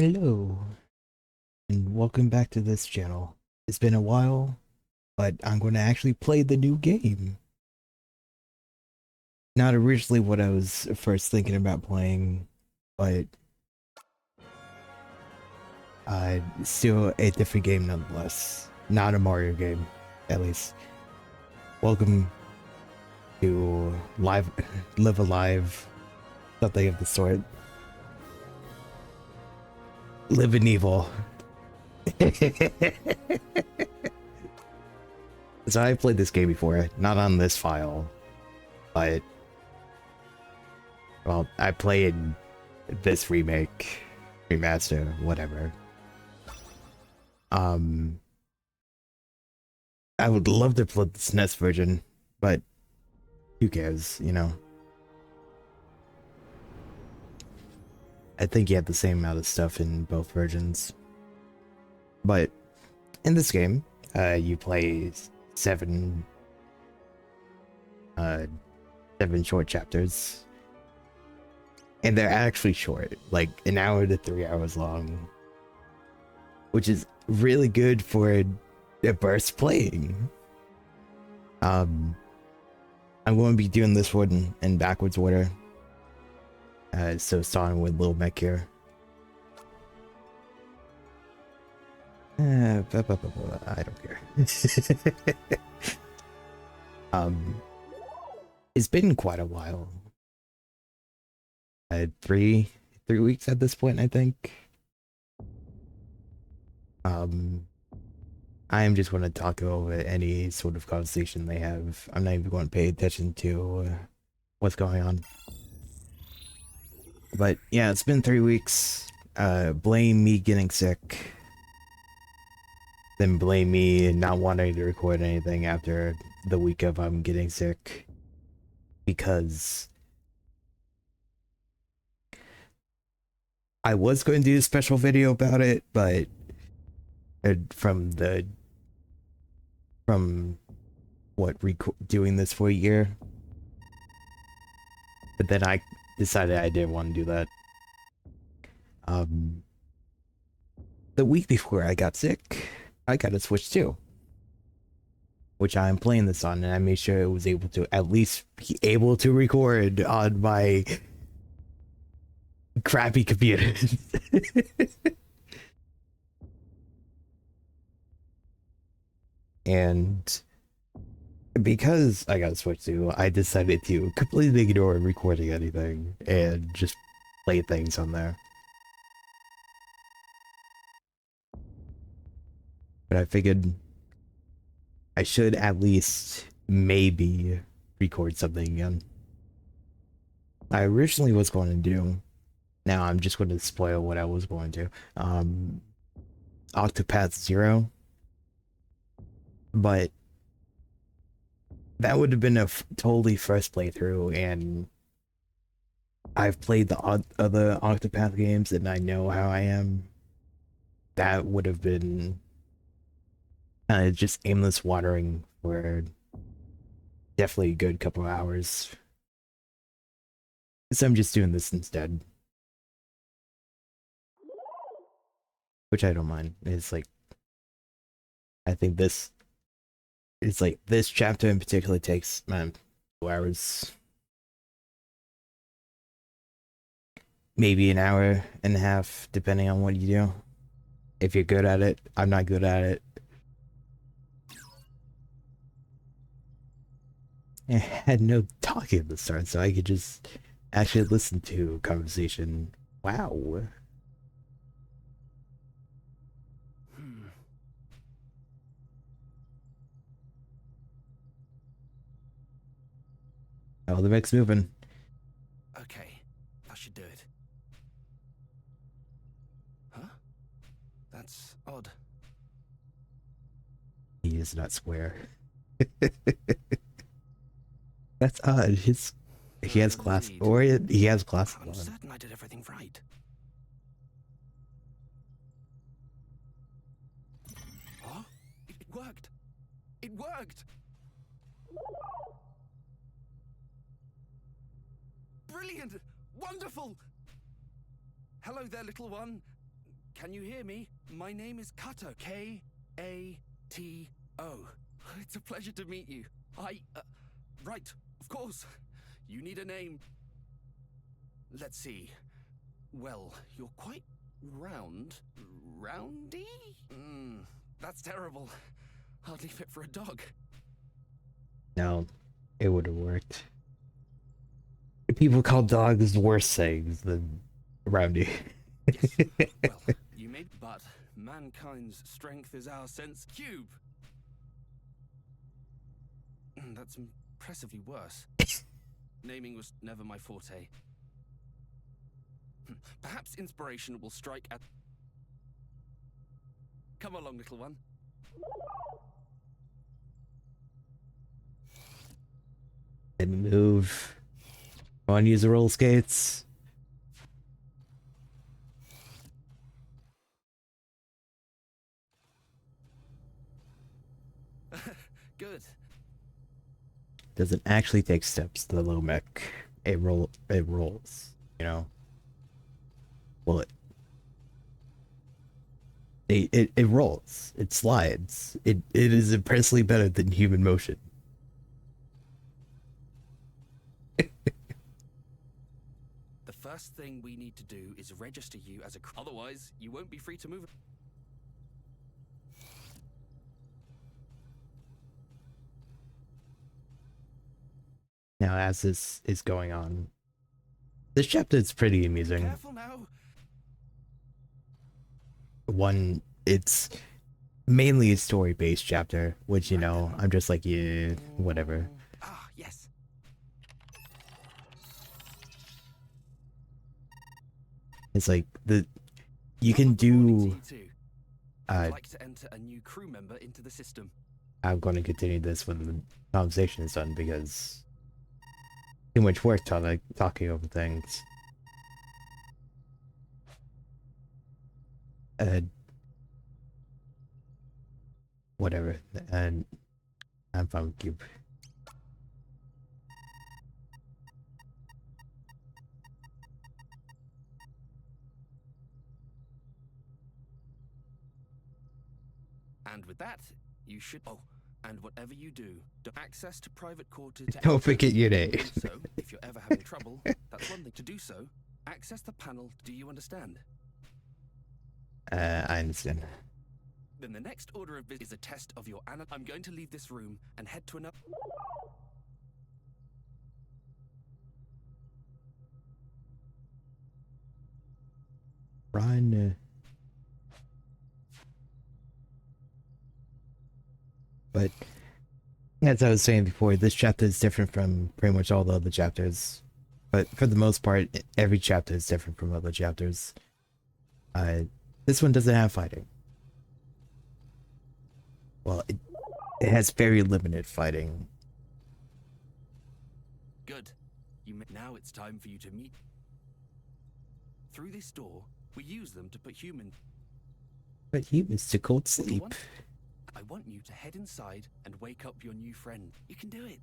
Hello, and welcome back to this channel. It's been a while, but I'm going to actually play the new game. Not originally what I was first thinking about playing, but still a different game nonetheless. Not a Mario game, at least. Welcome to Live Alive, something of the sort. Live in Evil. So I played this game before, not on this file, but well, I played this remake, remaster, whatever. Um, I would love to play the SNES version, but who cares, you know? I think you have the same amount of stuff in both versions. But in this game, you play seven, uh, seven short chapters. And they're actually short, like an hour to 3 hours long, which is really good for a burst playing. I'm going to be doing this one in backwards order. So starting with Little Mech here. I don't care. It's been quite a while. Three weeks at this point, I think. I am just going to talk over any sort of conversation they have. I'm not even going to pay attention to what's going on. But yeah, it's been 3 weeks. Blame me getting sick. Then blame me not wanting to record anything after the week of I'm getting sick. Because I was going to do a special video about it, but from doing this for a year. But then I decided I didn't want to do that. The week before I got sick, I got a Switch 2, which I'm playing this on, and I made sure it was able to at least be able to record on my crappy computer. And because I got a Switch 2, I decided to completely ignore recording anything and just play things on there. But I figured I should at least maybe record something again. I originally was going to do, now I'm just going to spoil what I was going to, Octopath Zero, but that would have been a totally first playthrough, and I've played the other Octopath games and I know how I am. That would have been just aimless watering for definitely a good couple of hours. So I'm just doing this instead, which I don't mind. It's like, I think it's like this chapter in particular takes 2 hours, maybe an hour and a half, depending on what you do. If you're good at it, I'm not good at it. I had no talking at the start, so I could just actually listen to conversation. Wow. Oh, the mech's moving. Okay, that should do it. Huh? That's odd. He is not square. That's odd. He has class, Indeed. or he has class I'm on. certain I did everything right. Huh? It worked! It worked! Brilliant! Wonderful! Hello there, little one. Can you hear me? My name is Kato. K-A-T-O. It's a pleasure to meet you. Right, of course. You need a name. Let's see. Well, you're quite round. Roundy? That's terrible. Hardly fit for a dog. No, it would have worked. People call dogs worse things than Roundy. Yes. Well, you may, but mankind's strength is our sense cube. That's impressively worse. Naming was never my forte. Perhaps inspiration will strike at... Come along, little one. And move. Come on, use the roller skates. Good. Doesn't actually take steps to the low mech. It rolls, you know? Well, it rolls. It slides. It is impressively better than human motion. The first thing we need to do is register you as a... Otherwise, you won't be free to move... Now, as this is going on, this chapter is pretty amusing. Careful now. One, it's mainly a story-based chapter, which, you know, I'm just like, yeah, whatever. Ah, yes. It's like you can do. I'd like to enter a new crew member into the system. I'm going to continue this when the conversation is done because too much work talking over things. Whatever, and I'm fine with Cube. And with that, you should... Oh, and whatever you do, access to private quarters... Don't forget your name. So, if you're ever having trouble, that's one thing. To do so, access the panel. Do you understand? I understand. Then the next order of business is a test of your I'm going to leave this room and head to another... Run. But as I was saying before, this chapter is different from pretty much all the other chapters. But for the most part, every chapter is different from other chapters. This one doesn't have fighting. Well, it has very limited fighting. Good. Now it's time for you to meet. Through this door, we use them to put human... But humans to cold sleep. I want you to head inside and wake up your new friend. You can do it.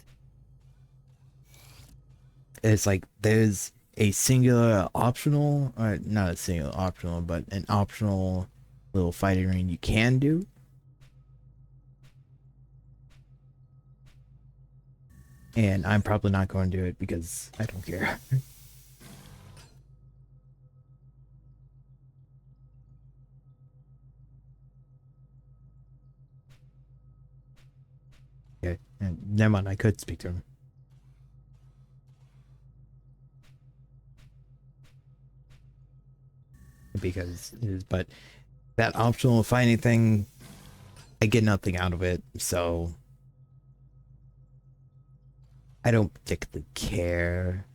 It's like there's a singular optional, or not a singular optional, but an optional little fighting ring you can do. And I'm probably not going to do it because I don't care. Okay, and never mind, I could speak to him. Because, but that optional fighting thing, I get nothing out of it, so I don't particularly care.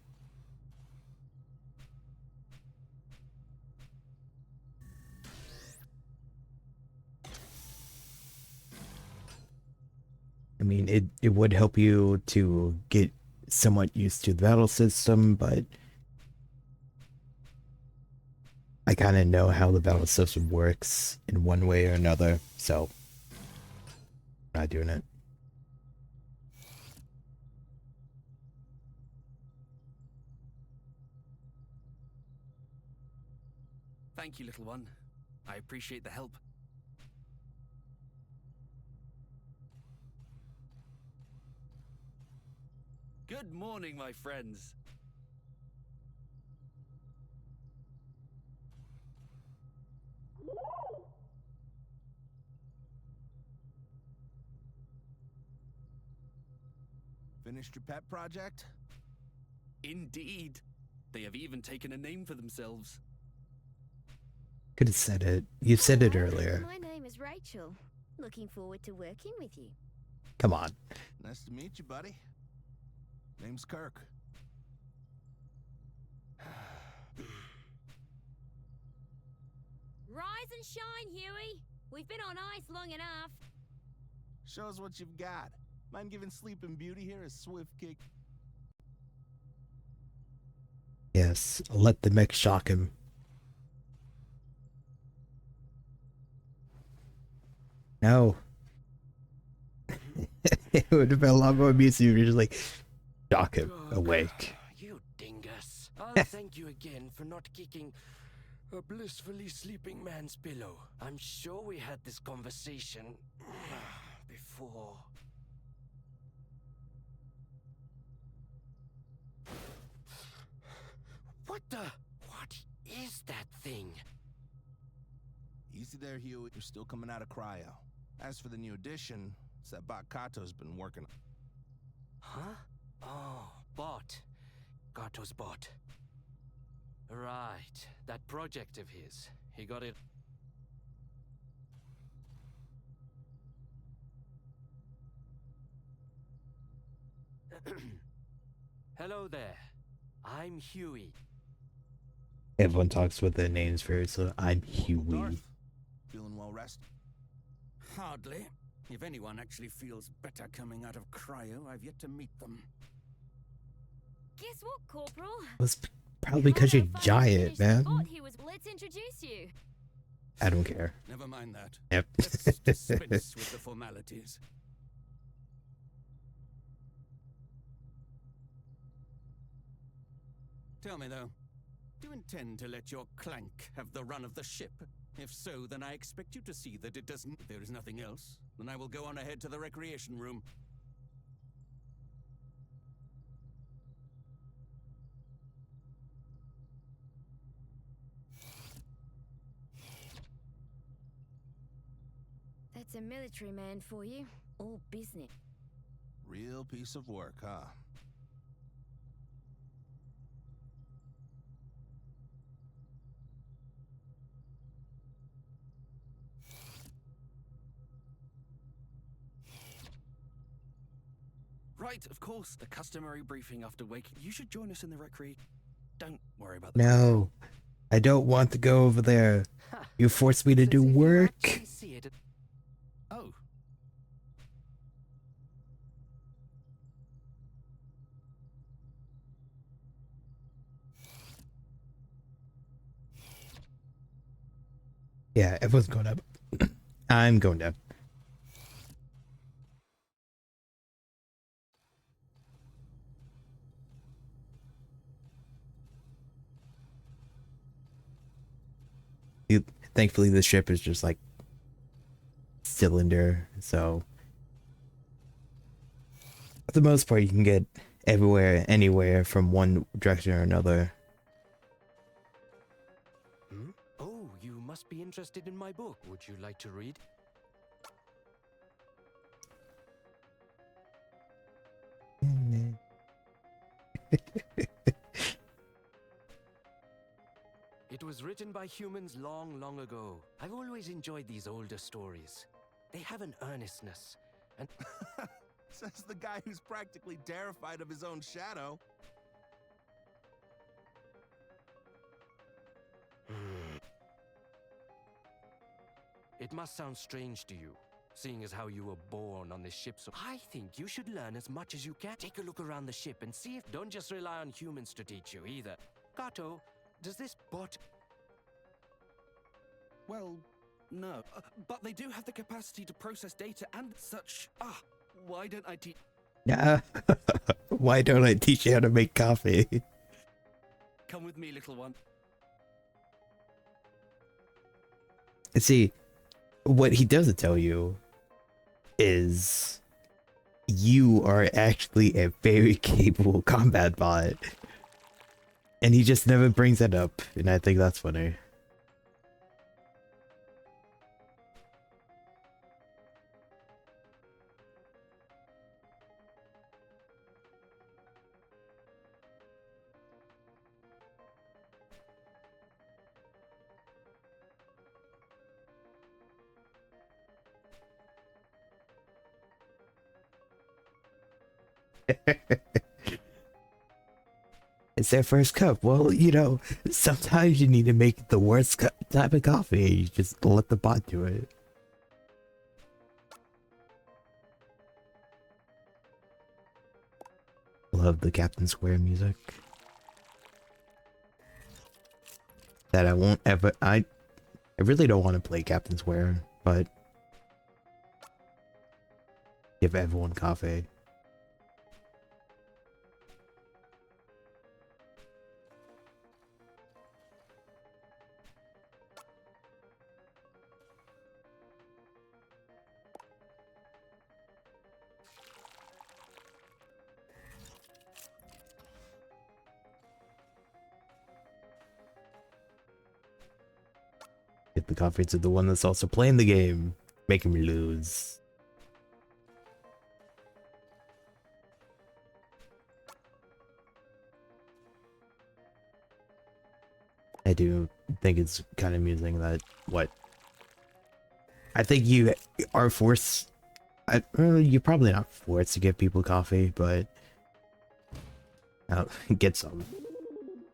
I mean, it would help you to get somewhat used to the battle system, but I kind of know how the battle system works in one way or another, so I'm not doing it. Thank you, little one. I appreciate the help. Good morning, my friends. Finished your pet project? Indeed. They have even taken a name for themselves. Could have said it. You said it earlier. My name is Rachel. Looking forward to working with you. Come on. Nice to meet you, buddy. Name's Kirk. Rise and shine, Huey. We've been on ice long enough. Show us what you've got. Mind giving Sleeping Beauty here a swift kick? Yes, let the mech shock him. No. It would have been a lot more amusing if you were just like, shock him awake. You dingus. I'll thank you again for not kicking a blissfully sleeping man's pillow. I'm sure we had this conversation before. What is that thing? Easy there, Huey. You're still coming out of cryo. As for the new addition, it's that bot Kato's been working on. Huh? Oh, bot. Gato's bot. Right. That project of his. He got it. Hello there. I'm Huey. Everyone talks with their names first, so I'm Huey. Darth, feeling well rested? Hardly. If anyone actually feels better coming out of cryo, I've yet to meet them. Guess what, Corporal? It's probably because you're giant, man. Let's introduce you. I don't care. Never mind that. Yep. Let's dispense with the formalities. Tell me, though, do you intend to let your clank have the run of the ship? If so, then I expect you to see that it doesn't. If there is nothing else, then I will go on ahead to the recreation room. That's a military man for you. All business. Real piece of work, huh? Right, of course, the customary briefing after waking. You should join us in the recre. Don't worry about that. No, I don't want to go over there. You forced me to do work. Oh. Yeah, everyone's going up. I'm going down. Thankfully, the ship is just like cylinder, so for the most part, you can get everywhere, anywhere from one direction or another. Hmm? Oh, you must be interested in my book. Would you like to read? It was written by humans long, long ago. I've always enjoyed these older stories. They have an earnestness, and Says the guy who's practically terrified of his own shadow. It must sound strange to you, seeing as how you were born on this ship. So I think you should learn as much as you can. Take a look around the ship and see if... Don't just rely on humans to teach you either. Kato, does this bot... Well, no. But they do have the capacity to process data and such. Why don't I teach? Yeah. Why don't I teach you how to make coffee? Come with me, little one. See, what he doesn't tell you is you are actually a very capable combat bot. And he just never brings that up, and I think that's funny. It's their first cup. Well, you know, sometimes you need to make the worst type of coffee. You just let the bot do it. Love the Captain Square music. That I won't ever... I really don't want to play Captain Square, but... give everyone coffee. Get the coffee to the one that's also playing the game. Making me lose. I do think it's kind of amusing that I think you are forced. You're probably not forced to give people coffee, but get some.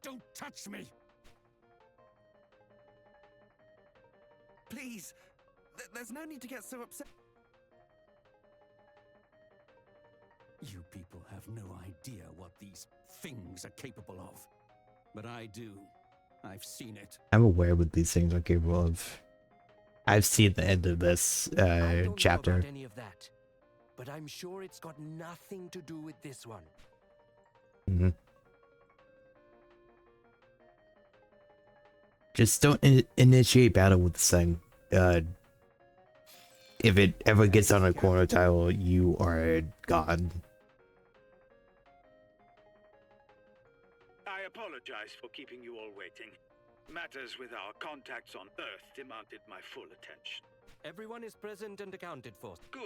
Don't touch me! Please! There's no need to get so upset. You people have no idea what these things are capable of. But I do. I've seen it. I'm aware what these things are capable of. I've seen the end of this I don't chapter. know about any of that, but I'm sure it's got nothing to do with this one. Mm-hmm. Just don't initiate battle with this thing. If it ever gets on a corner tile, you are gone. I apologize for keeping you all waiting. Matters with our contacts on Earth demanded my full attention. Everyone is present and accounted for. Good.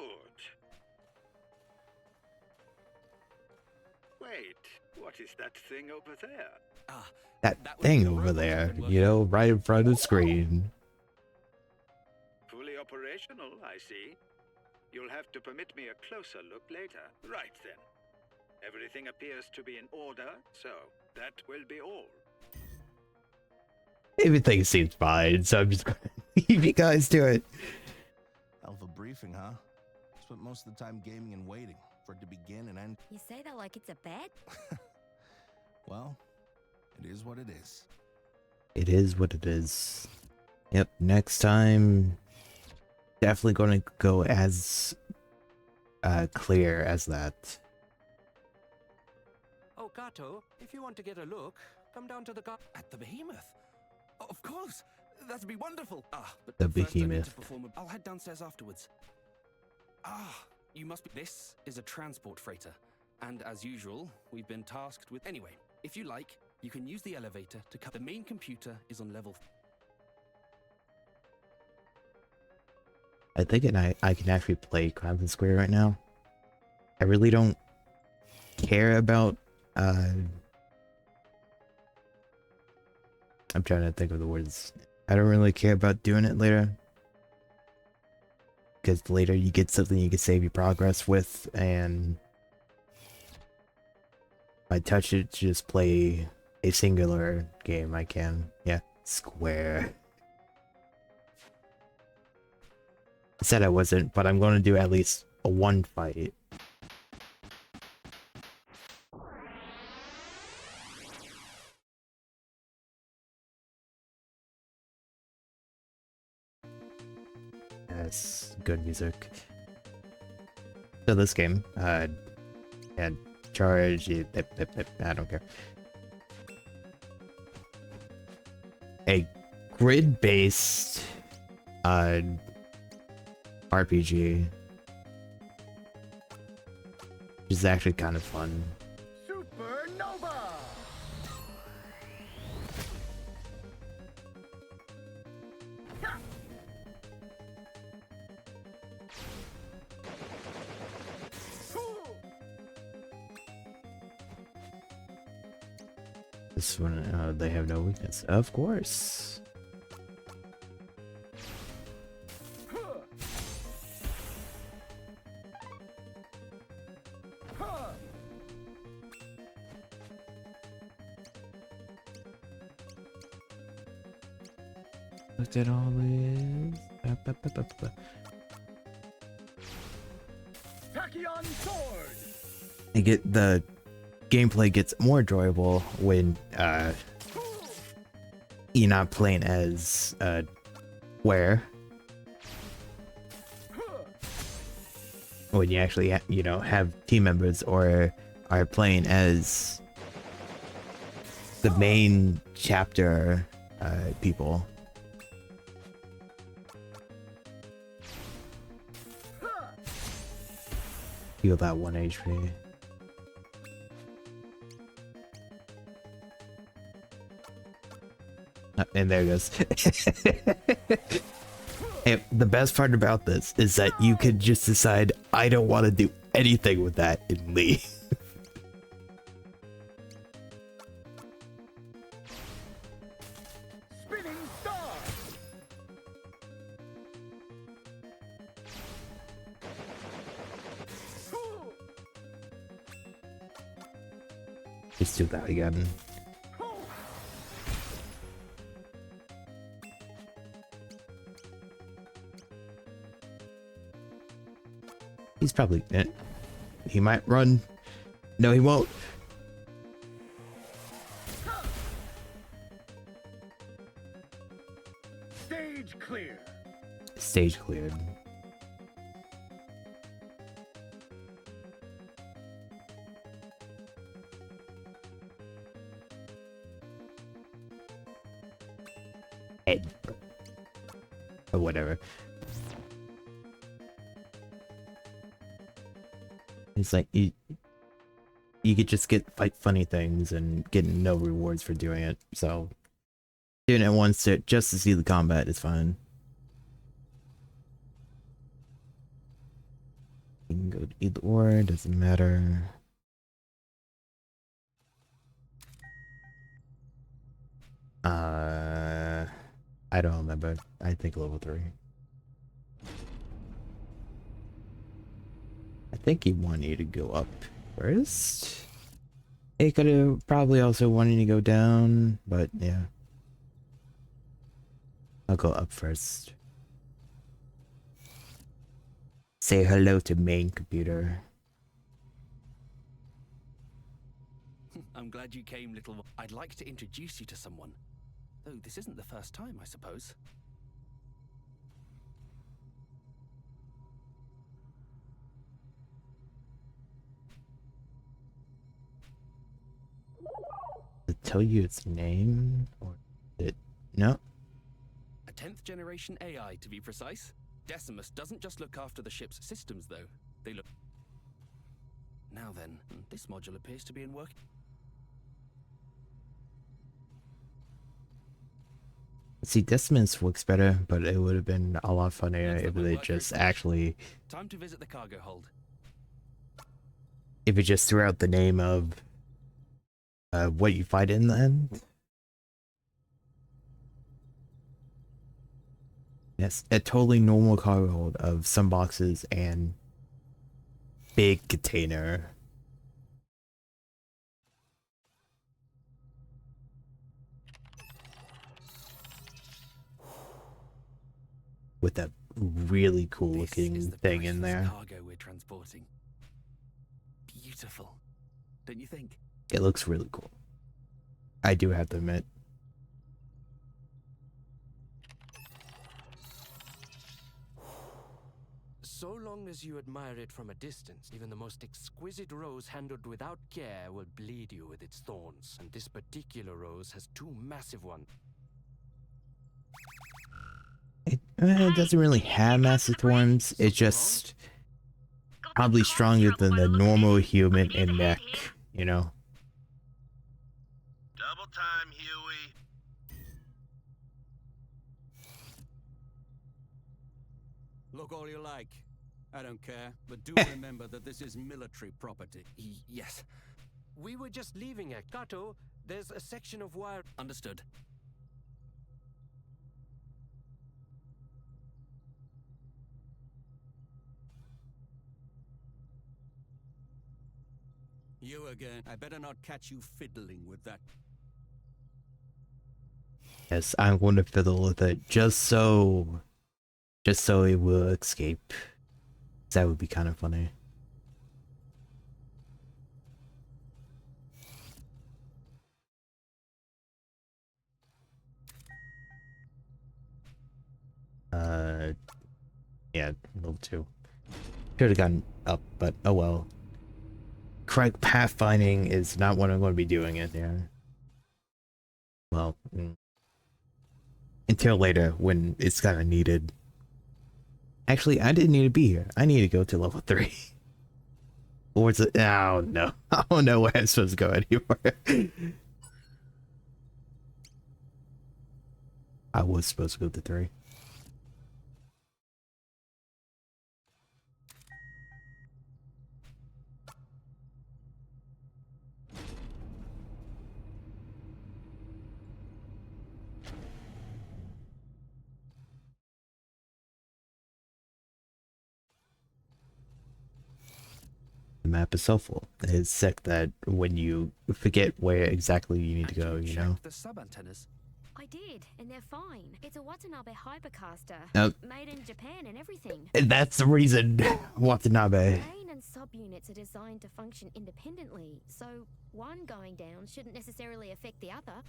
Wait, what is that thing over there? That was thing the over robot there, I've been you know, right in front of the screen. Fully operational, I see. You'll have to permit me a closer look later. Right then. Everything appears to be in order, so that will be all. Everything seems fine, so I'm just gonna leave you guys to it. Alpha briefing, huh? Spent most of the time gaming and waiting for it to begin and end. You say that like it's a bet? Well, it is what it is. It is what it is. Yep, next time, definitely gonna go as clear as that. Oh, Kato, if you want to get a look, come down to the At the Behemoth? Of course! That'd be wonderful! But The first I need Behemoth. to perform I'll head downstairs afterwards. You must be... This is a transport freighter. And as usual, we've been tasked with... Anyway, if you like, you can use the elevator to cut... The main computer is on level... I think I can actually play Captain Square right now. I really don't care about I'm trying to think of the words. I don't really care about doing it later. Because later you get something you can save your progress with, and if I touch it to just play a singular game, I can. Yeah, Square. I said I wasn't, but I'm going to do at least a one fight. Yes, good music. So this game, and charge, I don't care. A grid-based RPG, which is actually kind of fun. Supernova! This one, they have no weakness. Of course. Looked at all this. Tachyon sword! And the gameplay gets more enjoyable when you're not playing as Where. When you actually have team members or are playing as the main chapter people. Heal that 1 HP. And there it goes. And the best part about this is that you could just decide, I don't want to do anything with that and leave. Spinning star! Just do that again. He's probably... he might run. No, he won't. Stage clear! Stage cleared. Head. Or whatever. It's like you could just fight funny things and get no rewards for doing it. So doing it once just to see the combat is fine. You can go to either or, doesn't matter. I don't remember. I think level 3. I think he wanted you to go up first. He could have probably also wanted to go down, but yeah. I'll go up first. Say hello to main computer. I'm glad you came, little... I'd like to introduce you to someone. Though this isn't the first time, I suppose. Does it tell you its name? Or did it... No? A 10th generation AI, to be precise. Decimus doesn't just look after the ship's systems, though. They look... Now then, this module appears to be in work... See, Decimus looks better, but it would have been a lot funnier if they just actually... Time to visit the cargo hold. If it just threw out the name of what you fight in the end. Yes, a totally normal cargo hold of some boxes and big container. With that really cool looking thing in there. Cargo we're transporting. Beautiful, don't you think? It looks really cool. I do have to admit. So long as you admire it from a distance, even the most exquisite rose handled without care will bleed you with its thorns. And this particular rose has 2 massive ones. It doesn't really have massive thorns. It's just probably stronger than the normal human and mech, you know? Double time, Huey. Look all you like. I don't care, but do remember that this is military property. Yes. We were just leaving it. Kato, there's a section of wire. Understood. You again. I better not catch you fiddling with that. Yes, I'm going to fiddle with it just so it will escape. That would be kind of funny. Yeah, level 2. Should have gotten up, but oh well. Correct pathfinding is not what I'm going to be doing in there. Well, until later when it's kind of needed. Actually, I didn't need to be here. I need to go to level 3. Or is it? Oh no. I don't know where I'm supposed to go anymore. I was supposed to go to 3. The map is so full. It's sick that when you forget where exactly you need to go, you know? The sub antennas. I did, and they're fine. It's a Watanabe hypercaster. Nope. Made in Japan and everything. That's the reason. Watanabe. Main and sub-units are designed to function independently, so one going down shouldn't necessarily affect the other.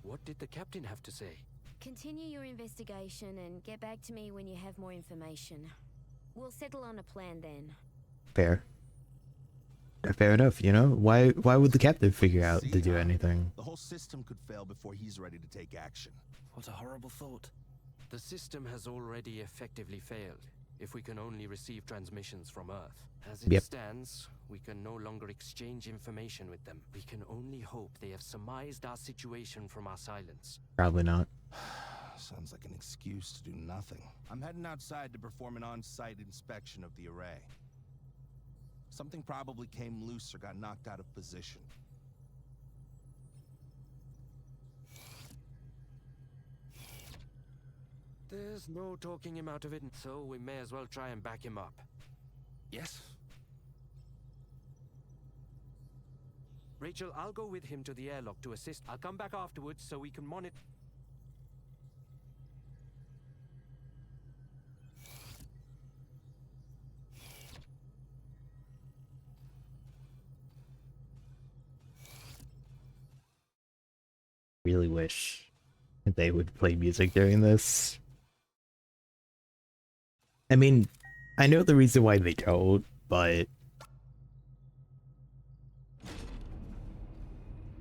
What did the captain have to say? Continue your investigation and get back to me when you have more information. We'll settle on a plan then. Fair. Fair enough, you know? Why would the captain figure out to do anything? The whole system could fail before he's ready to take action. What a horrible thought. The system has already effectively failed. If we can only receive transmissions from Earth. As it stands, we can no longer exchange information with them. We can only hope they have surmised our situation from our silence. Probably not. Sounds like an excuse to do nothing. I'm heading outside to perform an on-site inspection of the array. Something probably came loose or got knocked out of position. There's no talking him out of it, so we may as well try and back him up. Yes. Rachel, I'll go with him to the airlock to assist. I'll come back afterwards so we can monitor. Really wish they would play music during this. I mean, I know the reason why they don't, but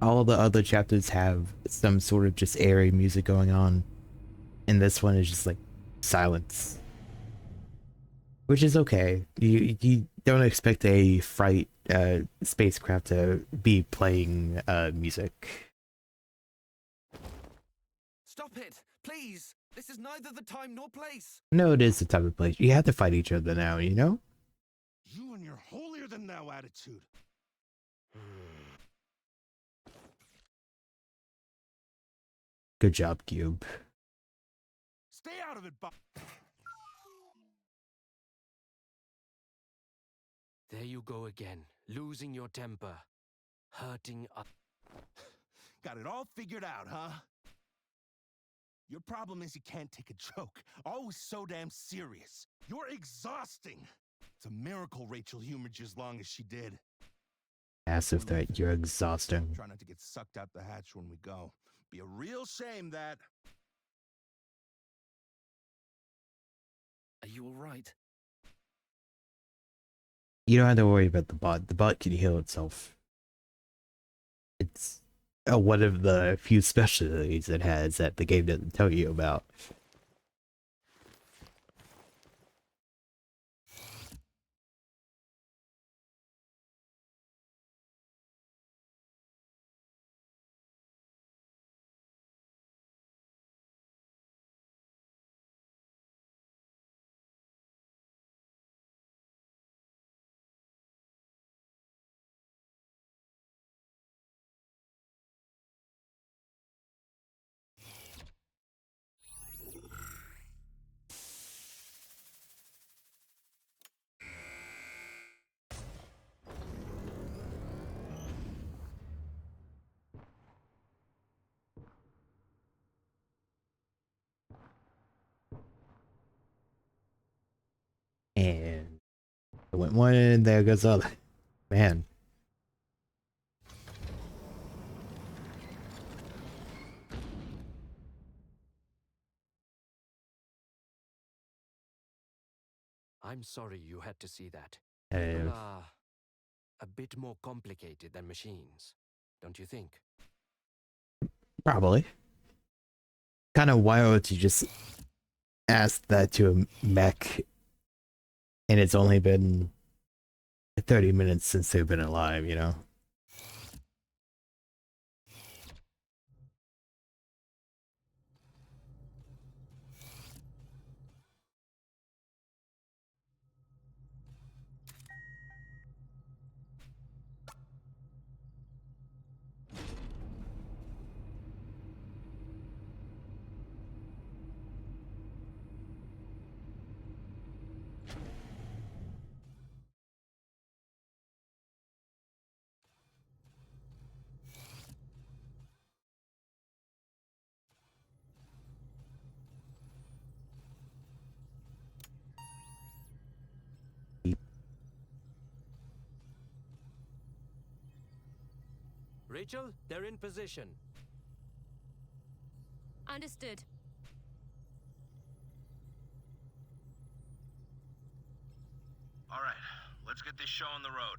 all the other chapters have some sort of just airy music going on, and this one is just like silence, which is okay. You don't expect a freight spacecraft to be playing music. Stop it, please. This is neither the time nor place. No, it is the type of place you have to fight each other now, you know? You and your holier-than-thou attitude. Good job, Cube. Stay out of it, Bob. There you go again, losing your temper, hurting us. Got it all figured out, huh? Your problem is you can't take a joke. Always so damn serious. You're exhausting. It's a miracle Rachel humored you as long as she did. Massive threat. You're exhausting. Try not to get sucked out the hatch when we go. Be a real shame that... Are you all right? You don't have to worry about the bot. The bot can heal itself. It's one of the few specialties it has that the game doesn't tell you about. And it went one, and there goes the other. Man. I'm sorry you had to see that. Uh, People are a bit more complicated than machines, don't you think? Probably. Kind of wild to just ask that to a mech, and it's only been 30 minutes since they've been alive, you know? Rachel, they're in position. Understood. All right, let's get this show on the road.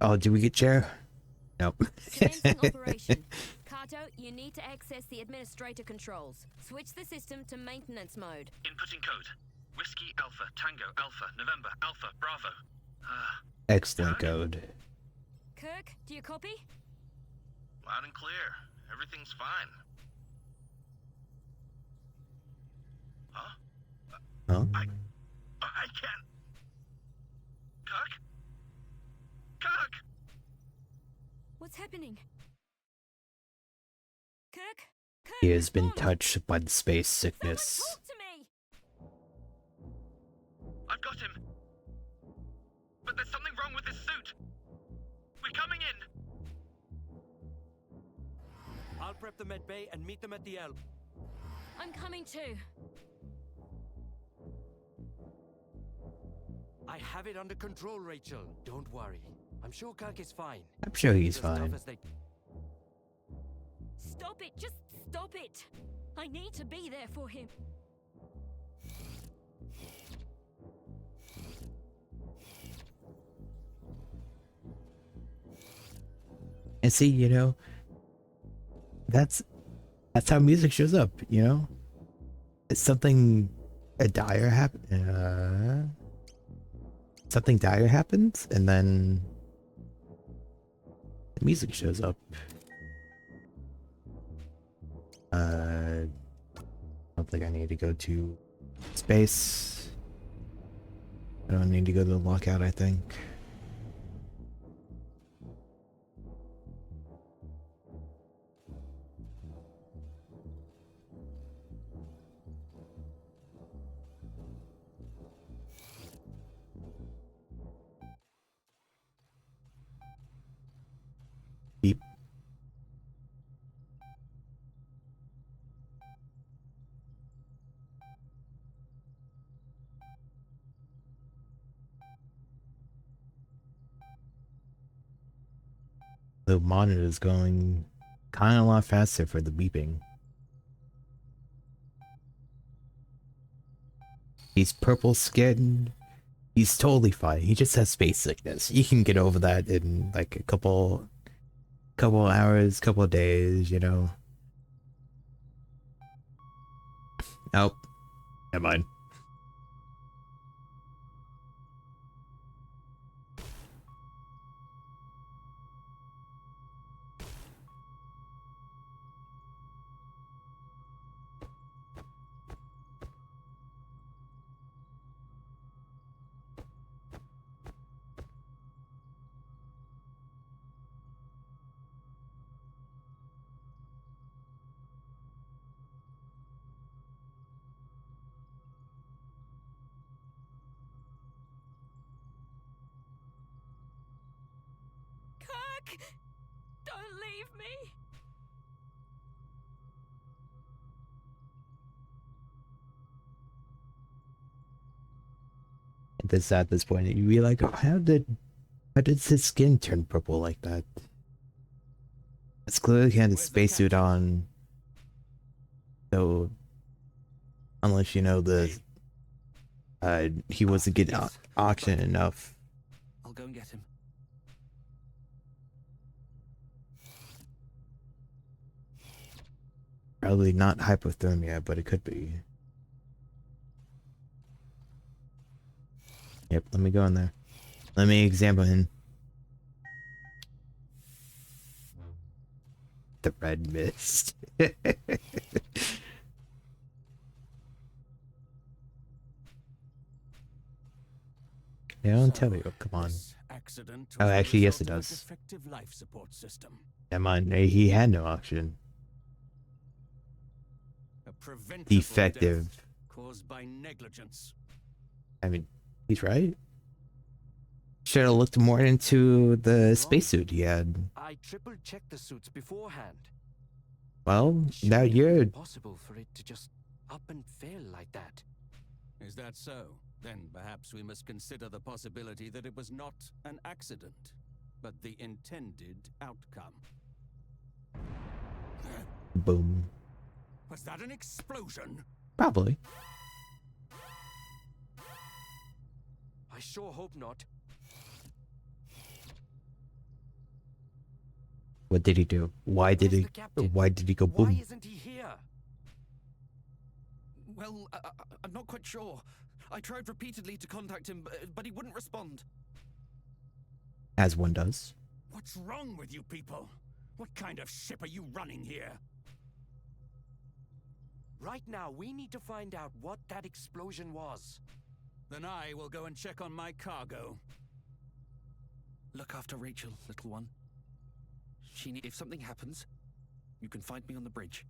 Oh, did we get chair? Nope. Commencing operation. Kato, you need to access the administrator controls. Switch the system to maintenance mode. Inputting code. Whiskey Alpha Tango Alpha November Alpha Bravo. Excellent code. Kirk, do you copy? Loud and clear. Everything's fine. Huh? Huh? I can't. Kirk? Kirk! What's happening? Kirk? Kirk, He has been respond! touched by the space Someone sickness. talk to me! I've got him. But there's something wrong with this suit. We're coming in. I'll prep the med bay and meet them at the elm. I'm coming too. I have it under control, Rachel. Don't worry. I'm sure Kirk is fine. I'm sure he's As tough fine. as they- Stop it! Just stop it! I need to be there for him. And see, you know, that's how music shows up, you know? It's something dire something dire happens, and then the music shows up. I don't think I need to go to space. I don't need to go to the lockout, I think. Beep. The monitor is going kind of a lot faster for the beeping. He's purple skinned. He's totally fine. He just has space sickness. You can get over that in like a couple hours, couple days, you know. Oh, never mind. Kirk! Don't leave me! At this point, you'd be like, oh, how did his skin turn purple like that? It's clearly he had a spacesuit on. So, unless you know he wasn't getting oxygen enough. I'll go and get him. Probably not hypothermia, but it could be. Yep, let me go in there. Let me examine him. The red mist. Yeah, don't tell you. Come on. Oh, actually, yes, it does. Defective life support system. Never mind. He had no oxygen. A preventable Defective. death caused by negligence. I mean, he's right. Should have looked more into the spacesuit he had. I triple-checked the suits beforehand. Well, now Surely you're... it's possible for it to just up and fail like that. Is that so? Then perhaps we must consider the possibility that it was not an accident, but the intended outcome. Boom. Was that an explosion? Probably. I sure hope not. What did he do? Why did Where's he... the captain? Why did he go Why boom? isn't he here? Well, I'm not quite sure. I tried repeatedly to contact him, but he wouldn't respond. As one does. What's wrong with you people? What kind of ship are you running here? Right now, we need to find out what that explosion was. Then I will go and check on my cargo. Look after Rachel, little one. If something happens, you can find me on the bridge.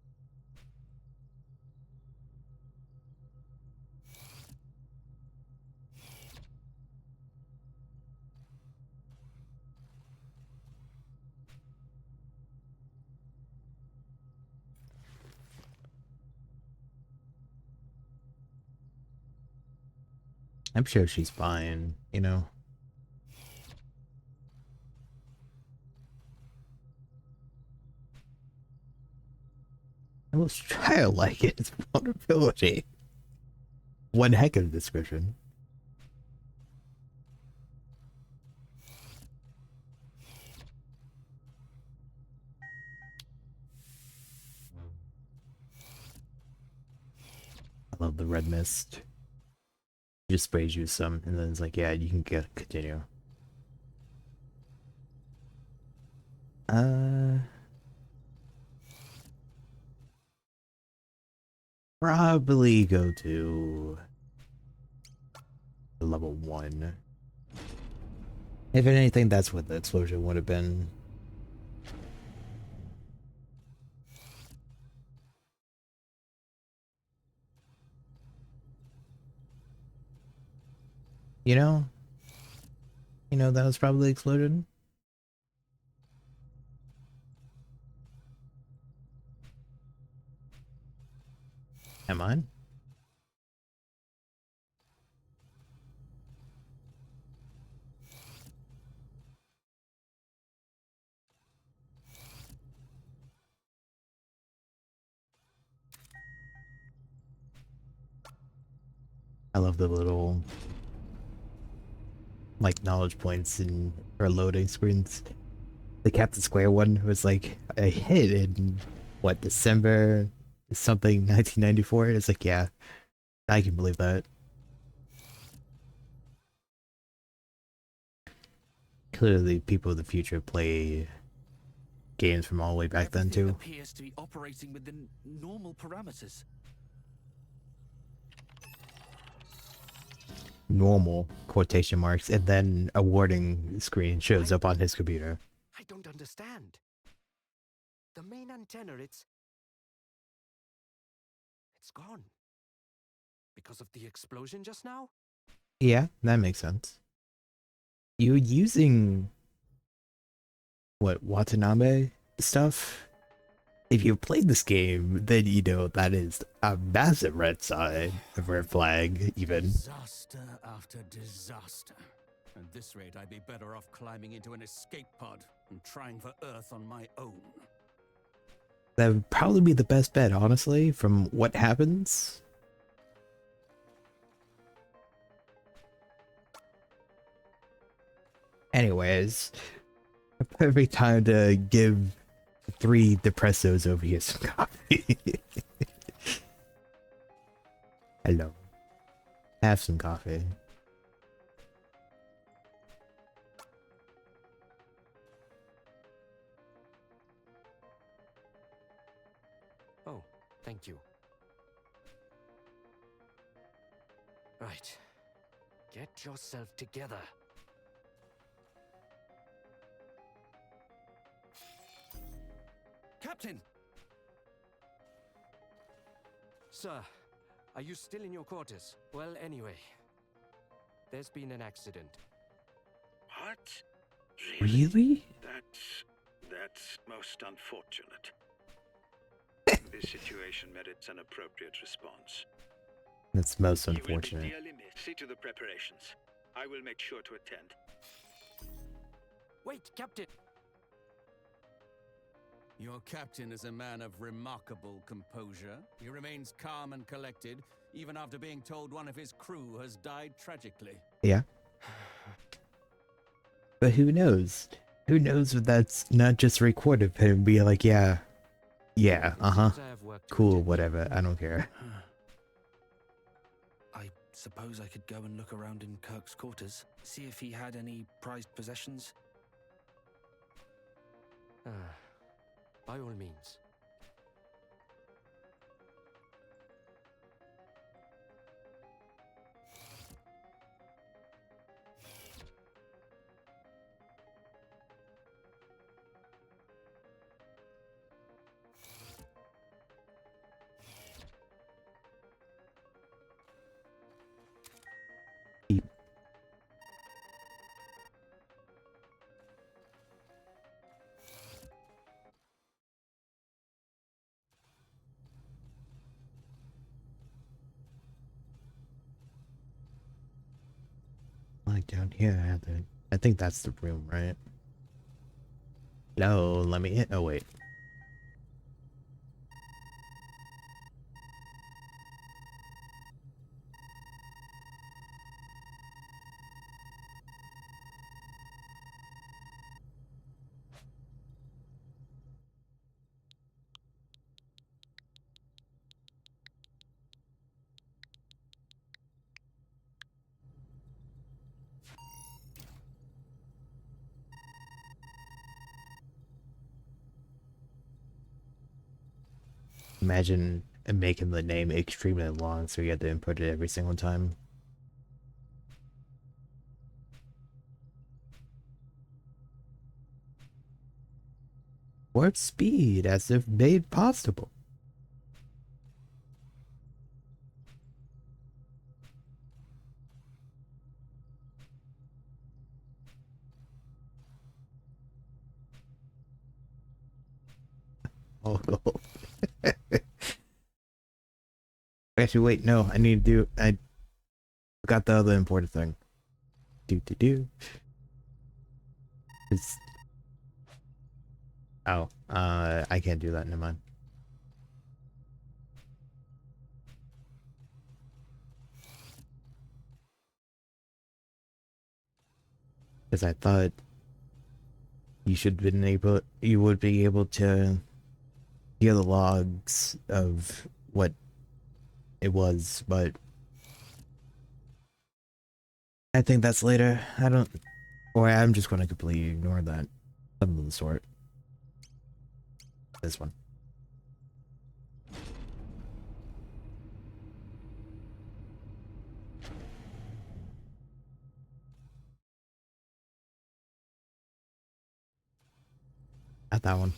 I'm sure she's fine, you know. I will try to like it. It's vulnerability. One heck of a description. I love the red mist. Just sprays you some, and then it's like, yeah, you can continue. Probably go to level 1. If anything, that's what the explosion would have been. You know, that was probably the explosion. Am I? I love the little like knowledge points in or loading screens. The Captain Square one was like a hit in what, December something 1994. It's like, yeah, I can believe that. Clearly, people of the future play games from all the way back then Everything too. appears to be operating within normal parameters. Normal quotation marks, and then a warning screen shows up on his computer. I don't understand. The main antenna, it's gone. Because of the explosion just now? Yeah, that makes sense. You're using what, Watanabe stuff? If you've played this game, then you know that is a massive red sign, a red flag, even. Disaster after disaster. At this rate, I'd be better off climbing into an escape pod and trying for Earth on my own. That would probably be the best bet, honestly, from what happens. Anyways, a perfect time to give 3 depressos over here some coffee. Hello. Have some coffee. Oh, thank you. Right. Get yourself together. Captain! Sir, are you still in your quarters? Well, anyway, there's been an accident. What? Really? That's most unfortunate. This situation merits an appropriate response. That's most You will be unfortunate. dearly missed. See to the preparations. I will make sure to attend. Wait, Captain! Your captain is a man of remarkable composure. He remains calm and collected, even after being told one of his crew has died tragically. Yeah. But who knows? Who knows if that's not just recorded of him being like, yeah, uh-huh, Seems I have work to cool, attend to. whatever, I don't care. I suppose I could go and look around in Kirk's quarters, see if he had any prized possessions. By all means. Like down here, I think that's the room, right? No, let me hit. Oh, wait. Imagine making the name extremely long so you had to input it every single time. Warp speed, as if made possible. Oh, actually, wait, no, I forgot the other important thing. It's, oh, I can't do that, never mind. Because I thought you would be able to hear the logs of what it was, but I think that's later. Or I'm just going to completely ignore that. Something of the sort. This one. Not that one.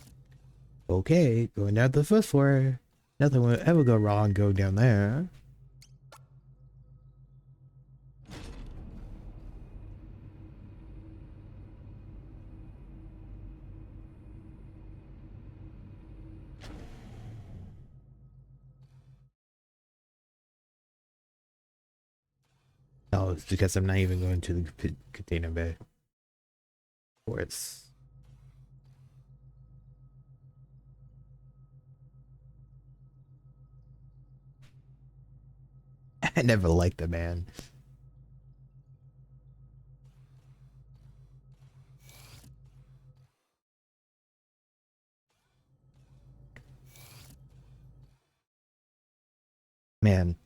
Okay, going down to the first floor. Nothing will ever go wrong going down there. Oh, it's because I'm not even going to the container bay. Of course. I never liked the man. Man.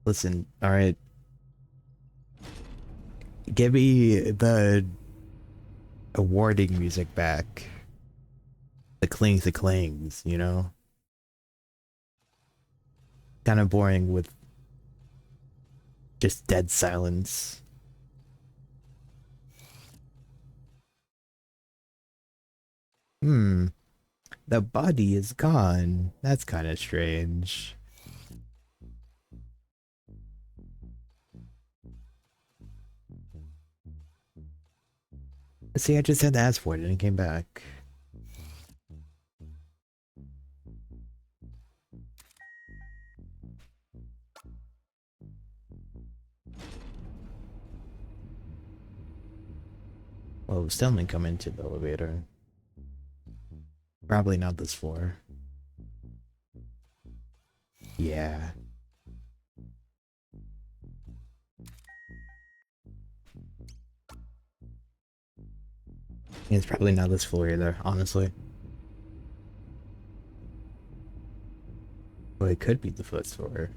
Listen, alright. Give me the awarding music back. The clings, you know? Kind of boring with just dead silence. The body is gone. That's kind of strange. See, I just had to ask for it and it came back. Well, still didn't come into the elevator. Probably not this floor. Yeah. It's probably not this floor either, honestly. Well, it could be the first floor.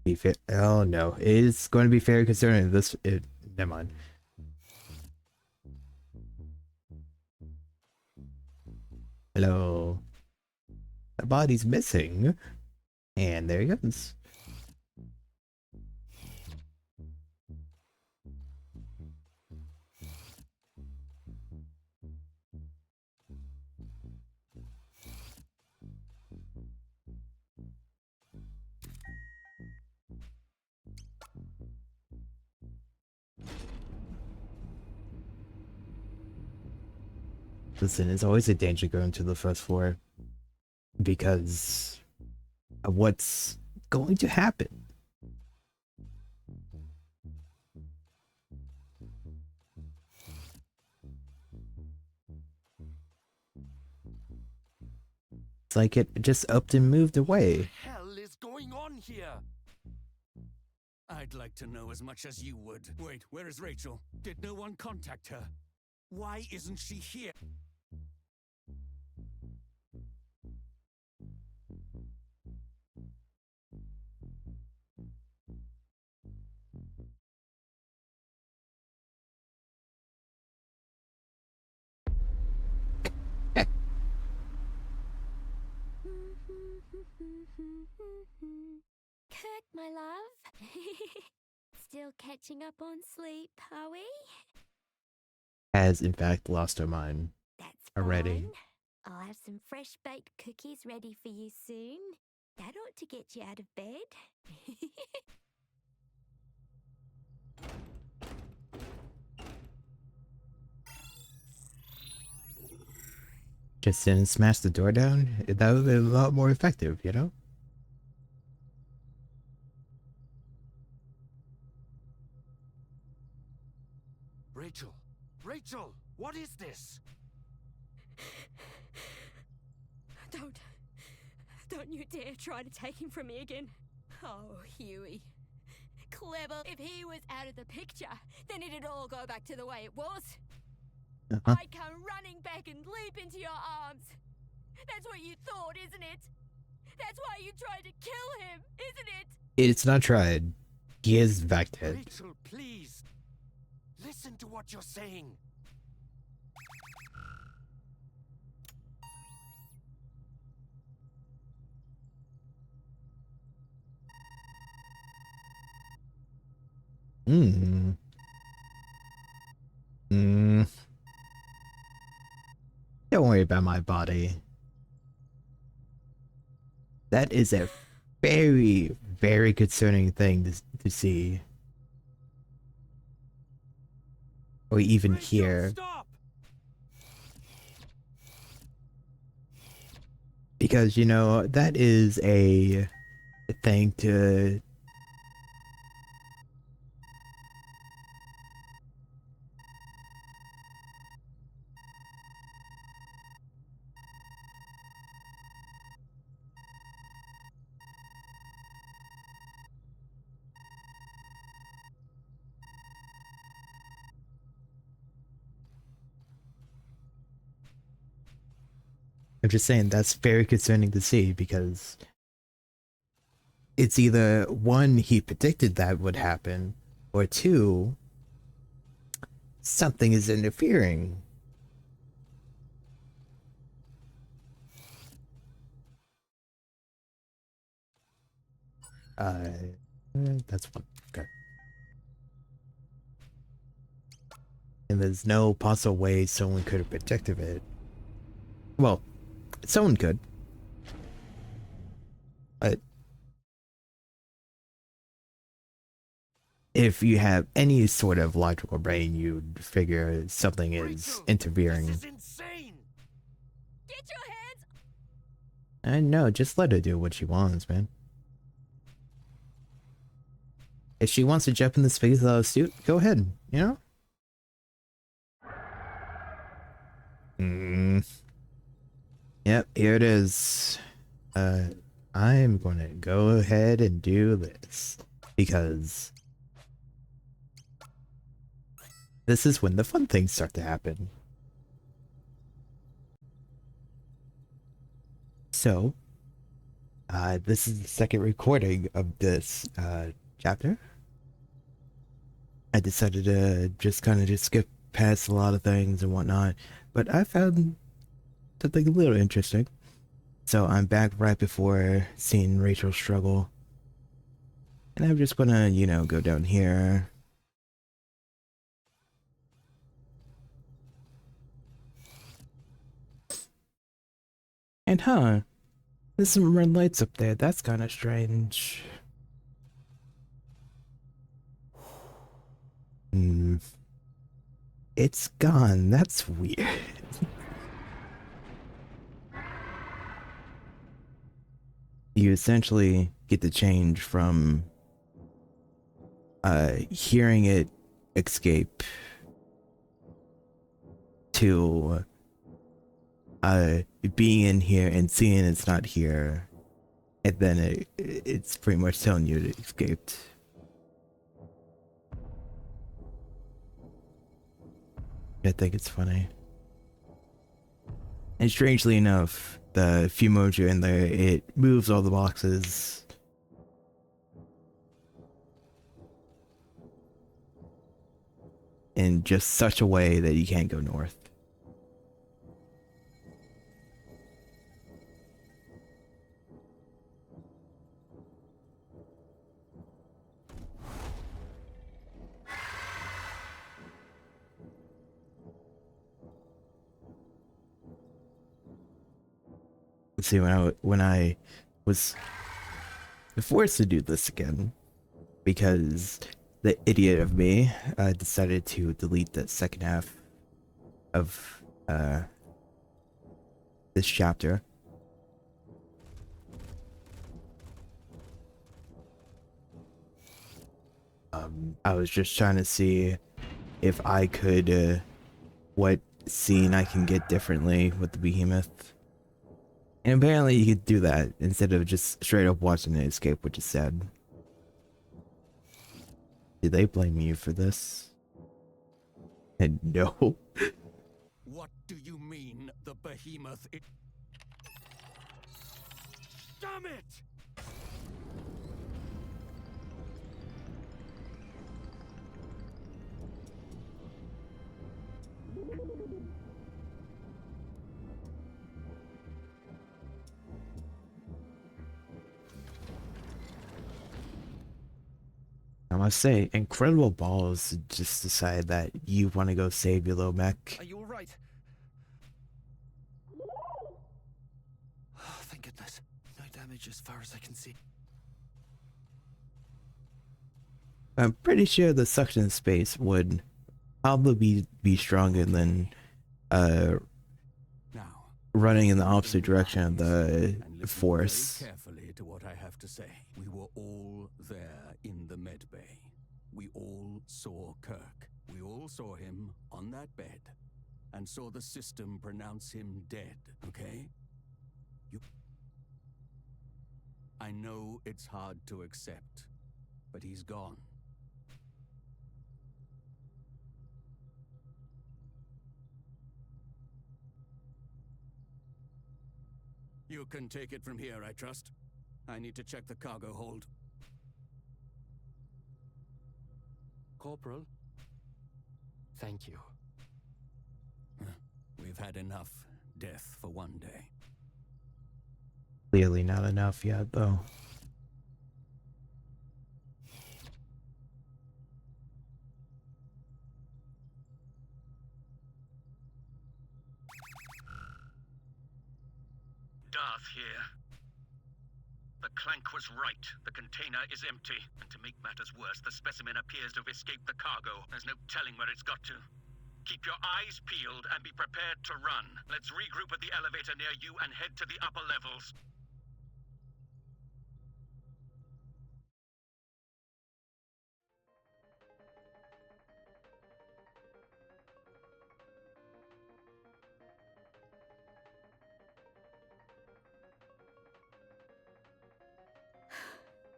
Be fair. Oh no, it's going to be fair considering this. Never mind. Hello. The body's missing, and there he goes. Listen, it's always a danger going to the first floor because of what's going to happen. It's like it just upped and moved away. What the hell is going on here? I'd like to know as much as you would. Wait, where is Rachel? Did no one contact her? Why isn't she here? Kirk, my love. Still catching up on sleep, are we? Has in fact lost her mind That's already. fine. I'll have some fresh baked cookies ready for you soon. That ought to get you out of bed. Just didn't smash the door down. That would be a lot more effective, you know? Rachel! Rachel! What is this? Don't you dare try to take him from me again. Oh, Huey. clever. If he was out of the picture, then it'd all go back to the way it was. Uh-huh. I'd come running back and leap into your arms. That's what you thought, isn't it? That's why you tried to kill him, isn't it? It's not tried. He is back dead. Rachel, please. Listen to what you're saying. Hmm. Hmm. Don't worry about my body. That is a very, very concerning thing to see. Or even Rachel, hear. stop! Because, you know, that is a thing to... I'm just saying that's very concerning to see because it's either one, he predicted that would happen, or two, something is interfering. That's one. Okay. And there's no possible way someone could have protected it. Well, someone could. But if you have any sort of logical brain, you'd figure something is Rachel, interfering. This is insane. Get your hands. And no, just let her do what she wants, man. If she wants to jump in the space without a suit, go ahead, you know? Yep, here it is. I'm gonna go ahead and do this. Because this is when the fun things start to happen. So, this is the second recording of this, chapter. I decided to just kind of just skip past a lot of things and whatnot, but I found something a little interesting. So I'm back right before seeing Rachel struggle. And I'm just gonna, you know, go down here. And there's some red lights up there. That's kind of strange. It's gone. That's weird. You essentially get to change from hearing it escape to being in here and seeing it's not here, and then it's pretty much telling you it escaped. I think it's funny. And strangely enough, the Fumojo in there, it moves all the boxes. In just such a way that you can't go north. Let's see, when I was forced to do this again, because the idiot of me decided to delete the second half of this chapter. I was just trying to see if I could what scene I can get differently with the Behemoth. And apparently you could do that instead of just straight up watching it escape, which is sad. Do they blame you for this? And no. What do you mean, the Behemoth? Damn it! I must say, incredible balls to just decide that you want to go save your little mech. Are you all right? Oh, thank goodness. No damage as far as I can see. I'm pretty sure the suction space would probably be stronger than Now, running in the opposite direction of the and listen force. very carefully to what I have to say. We were all there in the med bay. We all saw Kirk. We all saw him on that bed and saw the system pronounce him dead, okay? I know it's hard to accept, but he's gone. You can take it from here, I trust. I need to check the cargo hold. Corporal, thank you. We've had enough death for one day. Clearly not enough yet, though. Darth here. The Clank was right. The container is empty. And to make matters worse, the specimen appears to have escaped the cargo. There's no telling where it's got to. Keep your eyes peeled and be prepared to run. Let's regroup at the elevator near you and head to the upper levels.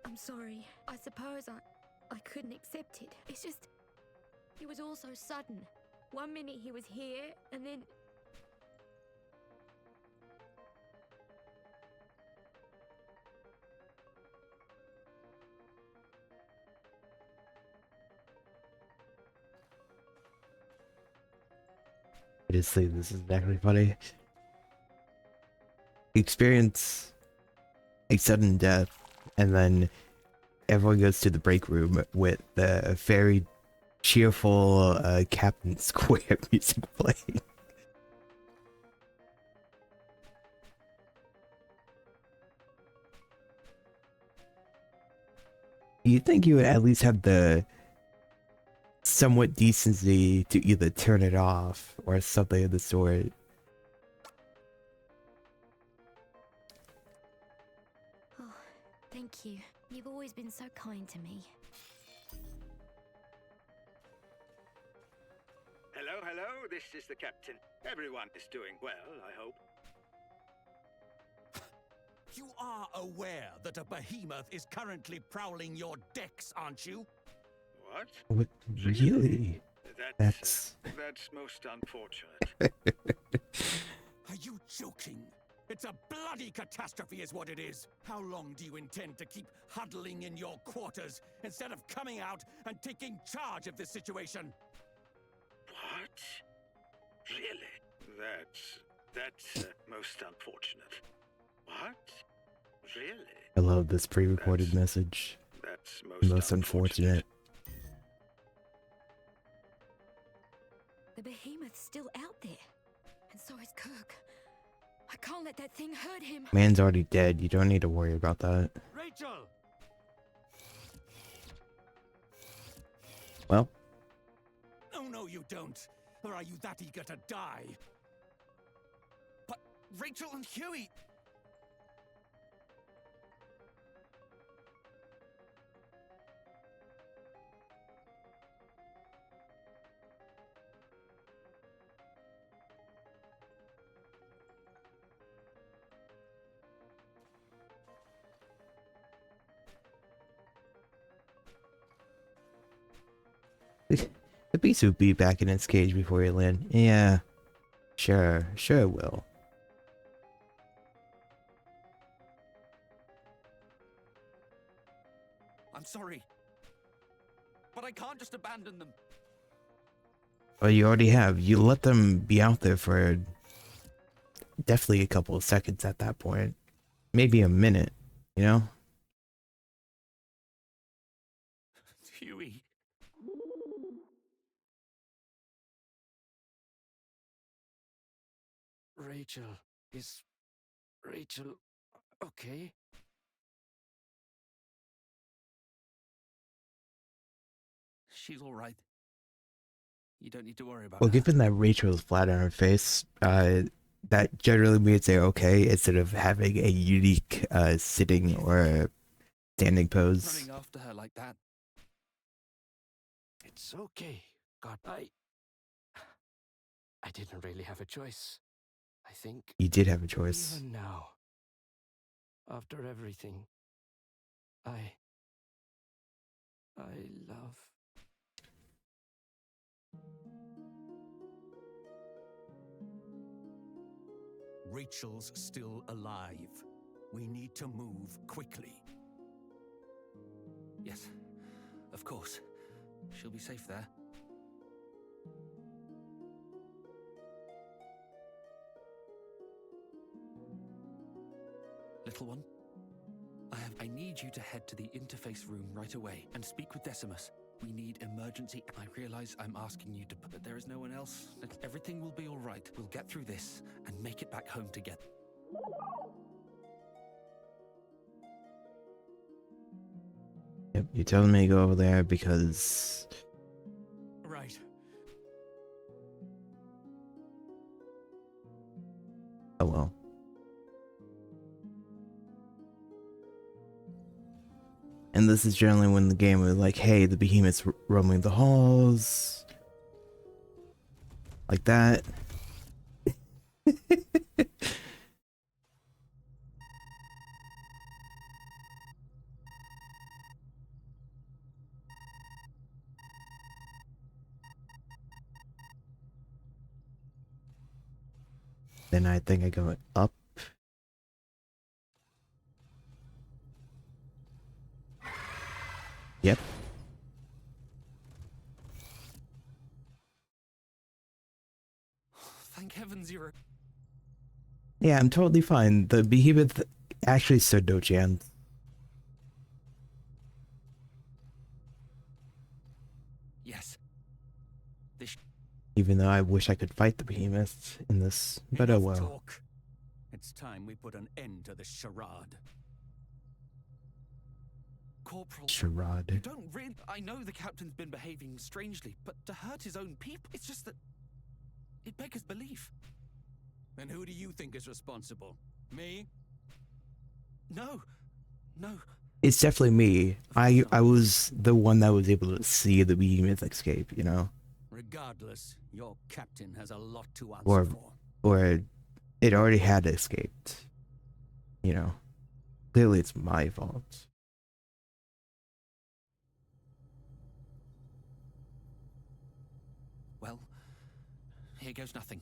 I'm sorry. I suppose I couldn't accept it. It's just, it was all so sudden. One minute he was here, and then... Seriously, this is actually funny. Experience a sudden death, and then everyone goes to the break room with the very cheerful Captain Square music playing. You think you would at least have the somewhat decency to either turn it off or something of the sort. Oh, thank you. You've always been so kind to me. Hello, hello, this is the captain. Everyone is doing well, I hope. You are aware that a behemoth is currently prowling your decks, aren't you? What? What, really? That's most unfortunate. Are you joking? It's a bloody catastrophe is what it is. How long do you intend to keep huddling in your quarters instead of coming out and taking charge of this situation? What? Really? That's most unfortunate. What? Really? I love this pre-recorded message. That's Most unfortunate. The behemoth's still out there. And so is Kirk. I can't let that thing hurt him. Man's already dead. You don't need to worry about that. Rachel! Well, No, you don't. Or are you that eager to die? But Rachel and Huey... beast will be back in its cage before you land. Yeah. Sure it will. I'm sorry. But I can't just abandon them. Well, you already have. You let them be out there for definitely a couple of seconds at that point. Maybe a minute, you know? Huey. Rachel, is Rachel okay? She's all right. You don't need to worry about Well, her. given that Rachel's flat on her face, that generally means they're okay instead of having a unique sitting or standing pose. Running after her like that. It's okay. God, I didn't really have a choice. I think You did have a choice. even now, after everything, I love. Rachel's still alive. We need to move quickly. Yes, of course. She'll be safe there. Little one, I need you to head to the interface room right away and speak with Decimus. We need emergency. I realize I'm asking you to, but there is no one else. Everything will be all right. We'll get through this and make it back home together. Yep, you're telling me to go over there because... Right. Oh well. And this is generally when the game was like, hey, the behemoth's roaming the halls. Like that. Then I think I go up. Yep. Thank heavens you're... Yeah, I'm totally fine. The behemoth actually stood no chance. Yes. This... Even though I wish I could fight the behemoth in this, but oh Enough well. talk. It's time we put an end to this charade. Corporal... You Charade. don't really... I know the captain's been behaving strangely, but to hurt his own people, it's just that... It beggars belief. And who do you think is responsible? Me? No. No. It's definitely me. I was the one that was able to see the behemoth escape, you know? Regardless, your captain has a lot to answer Or, for. or it already had escaped. You know? Clearly it's my fault. Well, here goes nothing.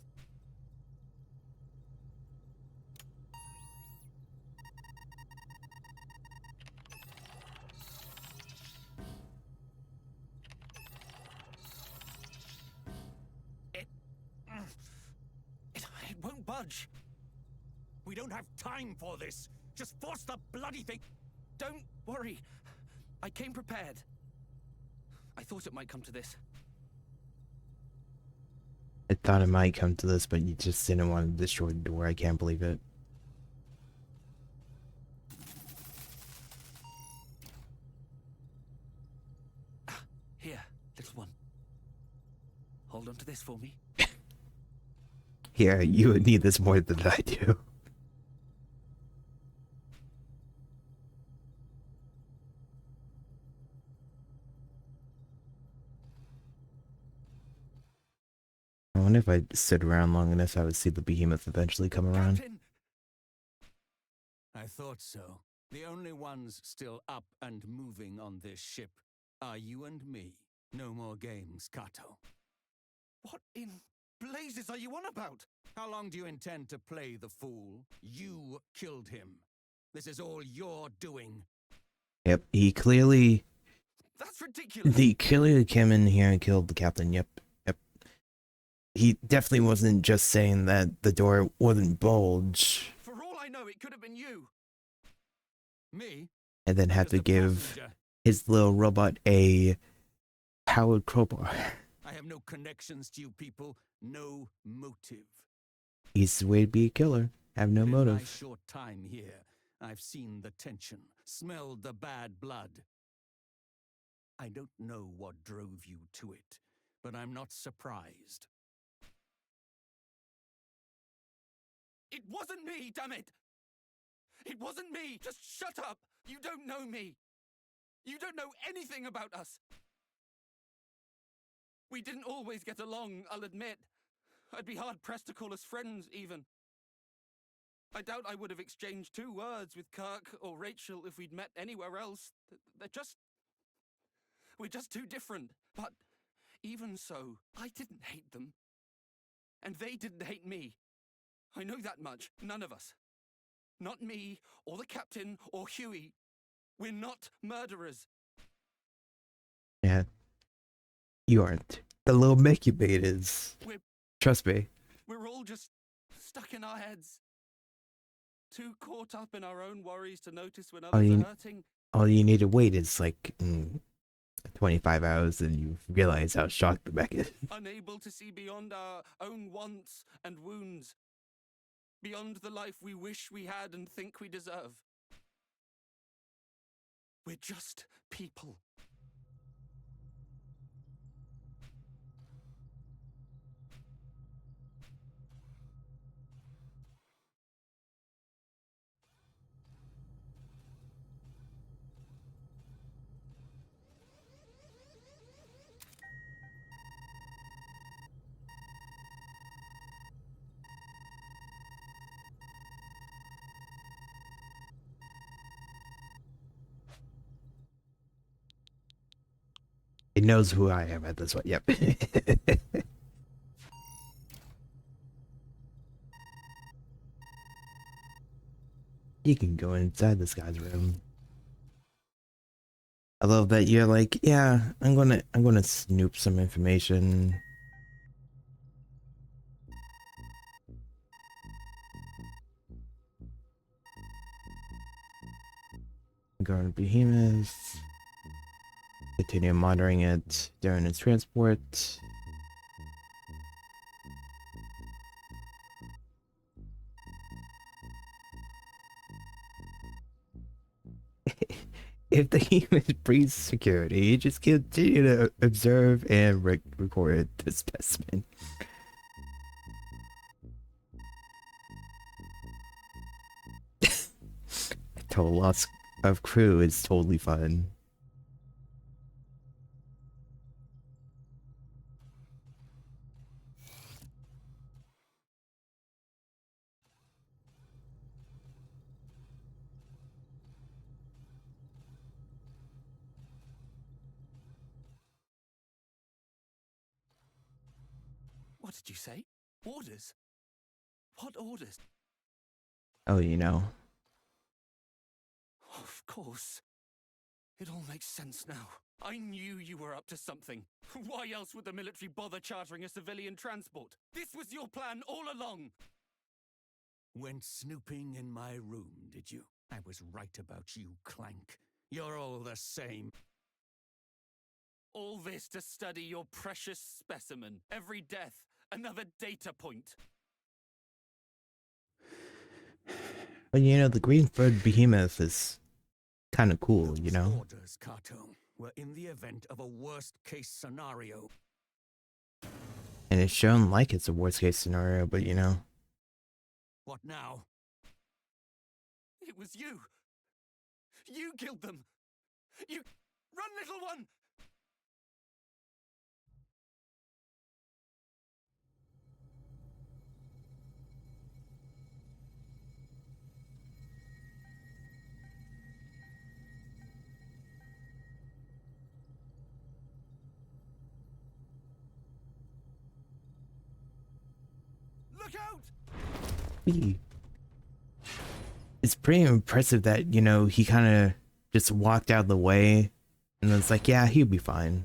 It won't budge. We don't have time for this. Just force the bloody thing. Don't worry. I came prepared. I thought it might come to this. I thought it might come to this, but you just didn't want to destroy the door. I can't believe it. Here, little one. Hold on to this for me. Here, you would need this more than I do. I wonder if I stood around long enough, I would see the behemoth eventually come around. Captain! I thought so. The only ones still up and moving on this ship are you and me. No more games, Kato. What in blazes are you on about? How long do you intend to play the fool? You killed him. This is all your doing. Yep, That's ridiculous. he clearly came in here and killed the captain. Yep. He definitely wasn't just saying that the door wouldn't bulge For all I know, it could have been you. Me? and then have Just to a give passenger. his little robot a powered crowbar. I have no connections to you people, no motive. He's the way to be a killer. Have no In my motive. short time here, I've seen the tension, smelled the bad blood. I don't know what drove you to it, but I'm not surprised. It wasn't me, damn it! It wasn't me! Just shut up! You don't know me! You don't know anything about us! We didn't always get along, I'll admit. I'd be hard-pressed to call us friends, even. I doubt I would have exchanged 2 words with Kirk or Rachel if we'd met anywhere else. We're just too different. But even so, I didn't hate them. And they didn't hate me. I know that much. None of us. Not me, or the captain, or Huey. We're not murderers. Yeah. You aren't. The little mech you made is. We're Trust me. We're all just stuck in our heads. Too caught up in our own worries to notice when others are hurting. All you need to wait is like 25 hours and you realize how shocked the mech is. Unable to see beyond our own wants and wounds. Beyond the life we wish we had and think we deserve. We're just people. It knows who I am at this point. Yep. You can go inside this guy's room. I love that you're like, yeah, I'm gonna snoop some information. Go to Behemoth. Continue monitoring it during its transport. If the human breeds security, you just continue to observe and record the specimen. Total loss of crew is totally fun. What did you say? Orders? What orders? Oh, you know. Of course. It all makes sense now. I knew you were up to something. Why else would the military bother chartering a civilian transport? This was your plan all along! Went snooping in my room, did you? I was right about you, Clank. You're all the same. All this to study your precious specimen. Every death, another data point. But you know, the green-furred behemoth is kind of cool, you know? Orders, Kato, were in the event of a worst-case scenario. And it's shown like it's a worst-case scenario, but you know. What now? It was you. You killed them. You... Run, little one! Look out! It's pretty impressive that, you know, he kind of just walked out of the way and it's like, yeah, he'll be fine.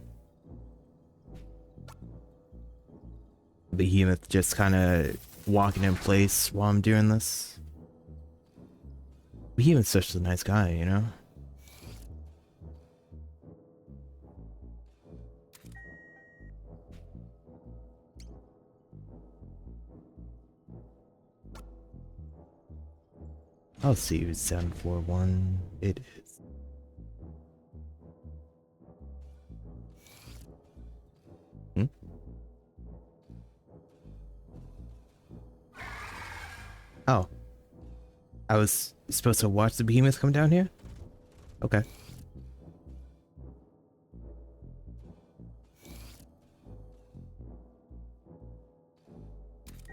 Behemoth just kind of walking in place while I'm doing this. Behemoth's such a nice guy, you know? I'll see you 741. It is. Hmm? Oh. I was supposed to watch the behemoth come down here? Okay.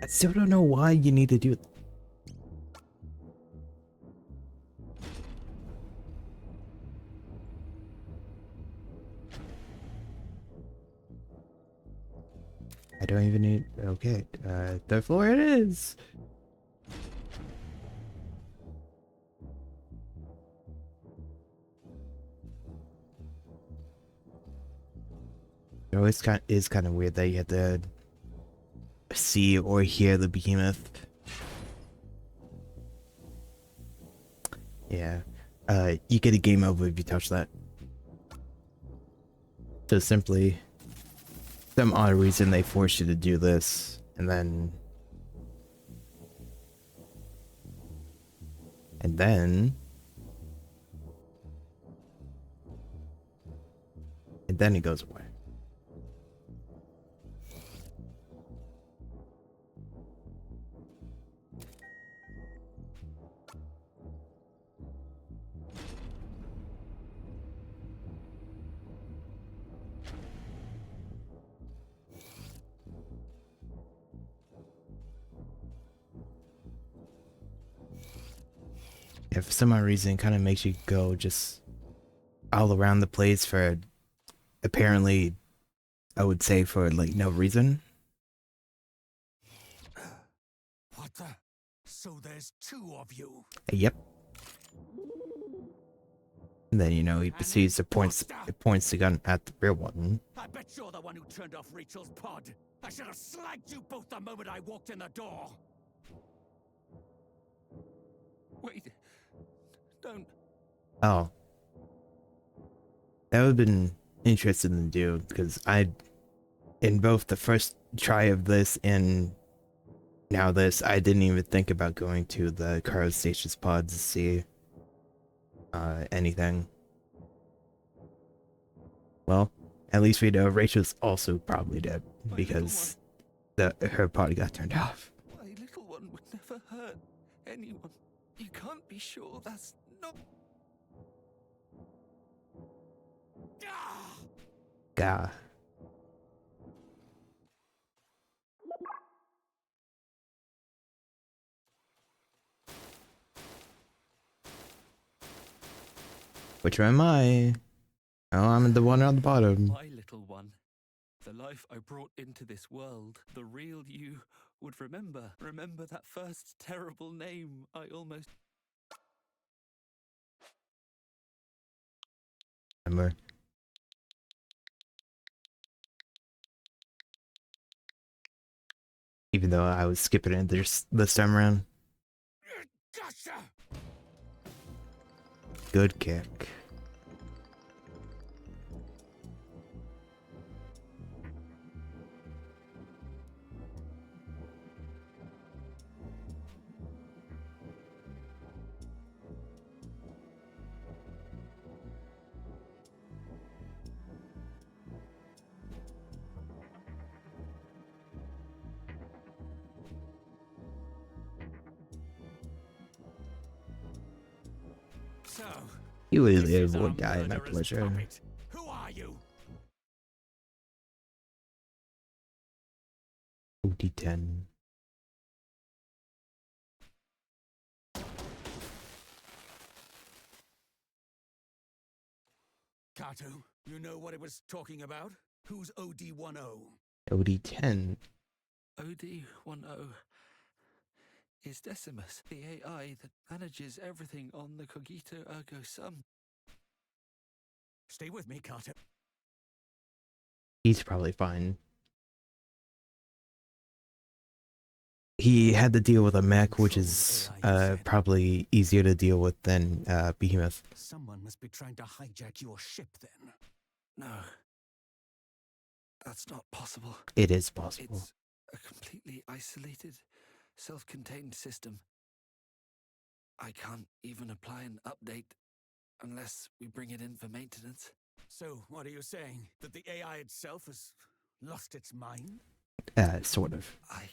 I still don't know why you need to do it. I don't even need. Okay, third floor it is. It always is kind of weird that you have to see or hear the behemoth. Yeah, you get a game over if you touch that. Just simply, some odd reason they force you to do this, and then it goes away. Yeah, for some odd reason, it kind of makes you go just all around the place for apparently, I would say for like no reason. What the? So there's two of you. Yep. And then, you know, he proceeds to points the gun at the real one. I bet you're the one who turned off Rachel's pod. I should have slagged you both the moment I walked in the door. Wait. Don't. Oh. That would have been interesting to do, because in both the first try of this and now this, I didn't even think about going to the Caro Stasis pod to see anything. Well, at least we know Rachel's also probably dead, because her pod got turned off. My little one would never hurt anyone. You can't be sure that's not. Gah. Which one am I? Oh, I'm the one on the bottom. My little one. The life I brought into this world. The real you would remember. Remember that first terrible name I almost. Remember? Even though I was skipping it this time around. Gotcha! Good kick. So, You this really is our would die at my murderous pleasure. puppet. Who are you? OD10. Kato, you know what it was talking about? Who's OD10? OD10. OD10. is Decimus, the AI that manages everything on the Cogito Ergo Sum. Stay with me, Carter. He's probably fine. He had to deal with a mech, which is probably easier to deal with than Behemoth. Someone must be trying to hijack your ship then. No. That's not possible. It is possible. It's a completely isolated, self-contained system. I can't even apply an update unless we bring it in for maintenance. So, what are you saying? That the AI itself has lost its mind? Sort of. I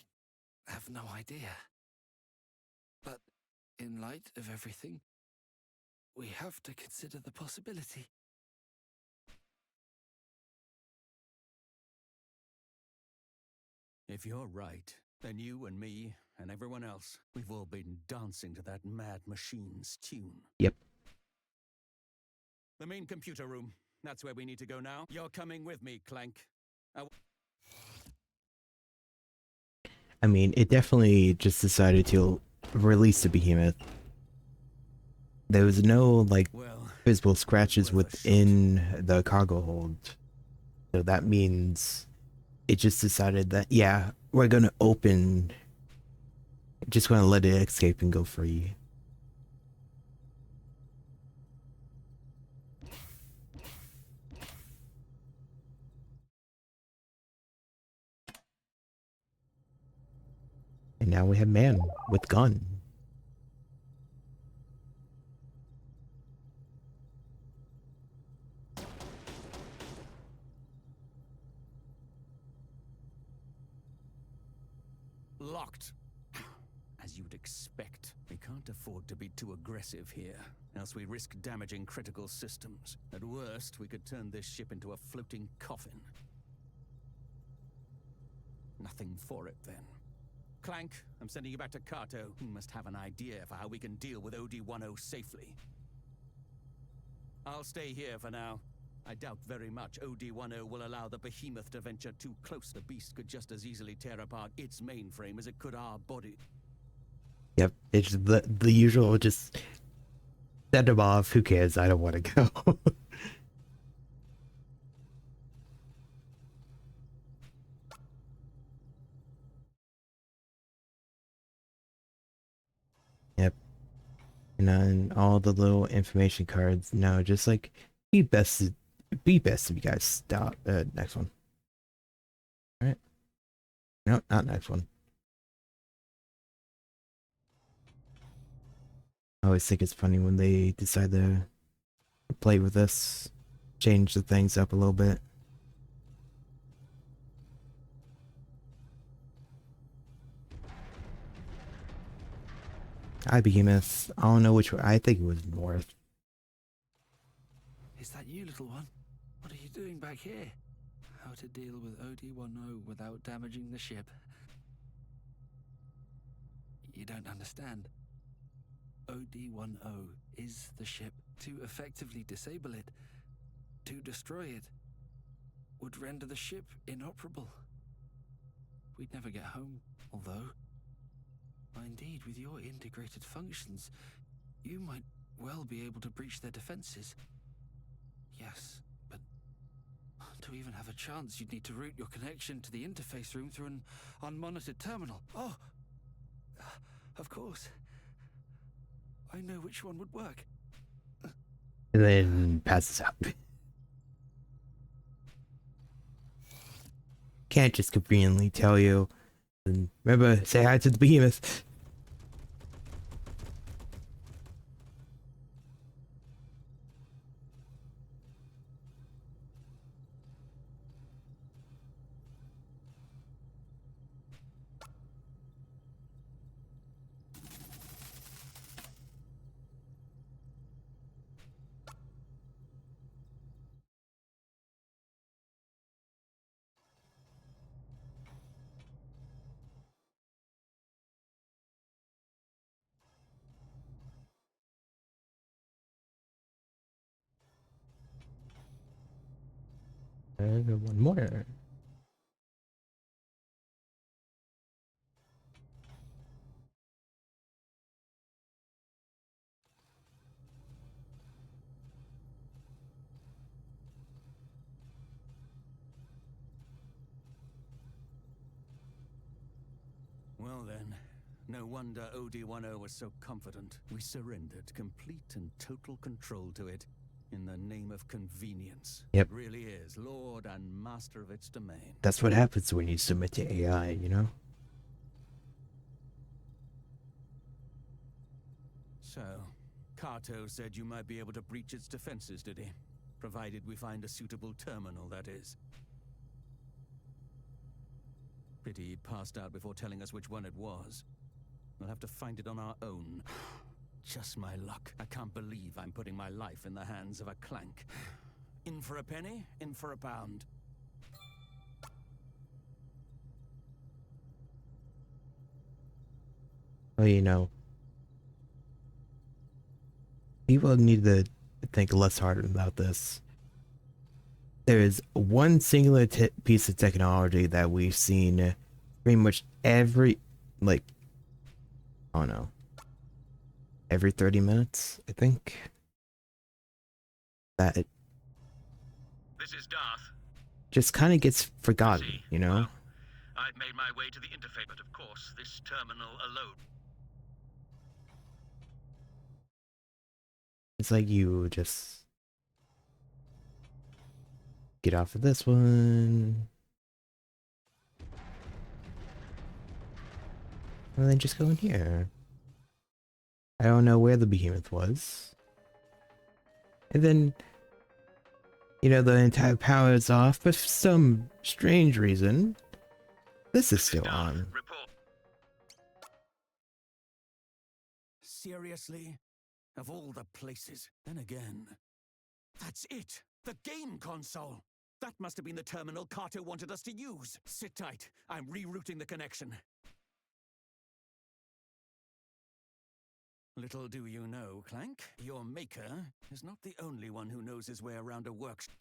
have no idea. But in light of everything, we have to consider the possibility. If you're right, then you and me and everyone else, we've all been dancing to that mad machine's tune. Yep. The main computer room. That's where we need to go now. You're coming with me, Clank. I mean, it definitely just decided to release the Behemoth. There was no, like, visible scratches within the cargo hold. So that means it just decided that, yeah, we're gonna open, just gonna let it escape and go free. And now we have man with gun. Locked. As you'd expect, we can't afford to be too aggressive here, else we risk damaging critical systems. At worst, we could turn this ship into a floating coffin. Nothing for it, then. Clank, I'm sending you back to Kato. He must have an idea for how we can deal with OD-10 safely. I'll stay here for now. I doubt very much OD-10 will allow the Behemoth to venture too close. The beast could just as easily tear apart its mainframe as it could our body. Yep, it's the usual, just send him off, who cares, I don't want to go. Yep. And then all the little information cards, no, just like, be best if you guys stop. Next one. Alright. No, not next one. I always think it's funny when they decide to play with this, change the things up a little bit. Hi, Behemoth. I don't know which way. I think it was north. Is that you, little one? What are you doing back here? How to deal with OD-10 without damaging the ship? You don't understand. OD-10 is the ship. To effectively disable it, to destroy it, would render the ship inoperable. We'd never get home, although... Indeed, with your integrated functions, you might well be able to breach their defenses. Yes, but to even have a chance, you'd need to route your connection to the interface room through an unmonitored terminal. Oh, of course. I know which one would work. And then passes out. Can't just conveniently tell you. And remember, say hi to the Behemoth. One more. Well then, no wonder OD-10 was so confident. We surrendered complete and total control to it in the name of convenience. Yep. It really is lord and master of its domain. That's what happens when you submit to AI, you know? So, Kato said you might be able to breach its defenses, did he? Provided we find a suitable terminal, that is. Pity he passed out before telling us which one it was. We'll have to find it on our own. Just my luck. I can't believe I'm putting my life in the hands of a clank. In for a penny, in for a pound. Well, you know, people need to think less hard about this. There is one singular piece of technology that we've seen pretty much every, like, I don't know, every 30 minutes, I think. That This is Darth. just kind of gets forgotten, you know? Well, I've made my way to the interface, but of course, this terminal alone. It's like you just get off of this one. And then just go in here. I don't know where the Behemoth was. And then, you know, the entire power is off, but for some strange reason, this is still on. Report. Seriously? Of all the places. Then again, that's it! The game console! That must have been the terminal Kato wanted us to use. Sit tight. I'm rerouting the connection. Little do you know, Clank, your maker is not the only one who knows his way around a workshop.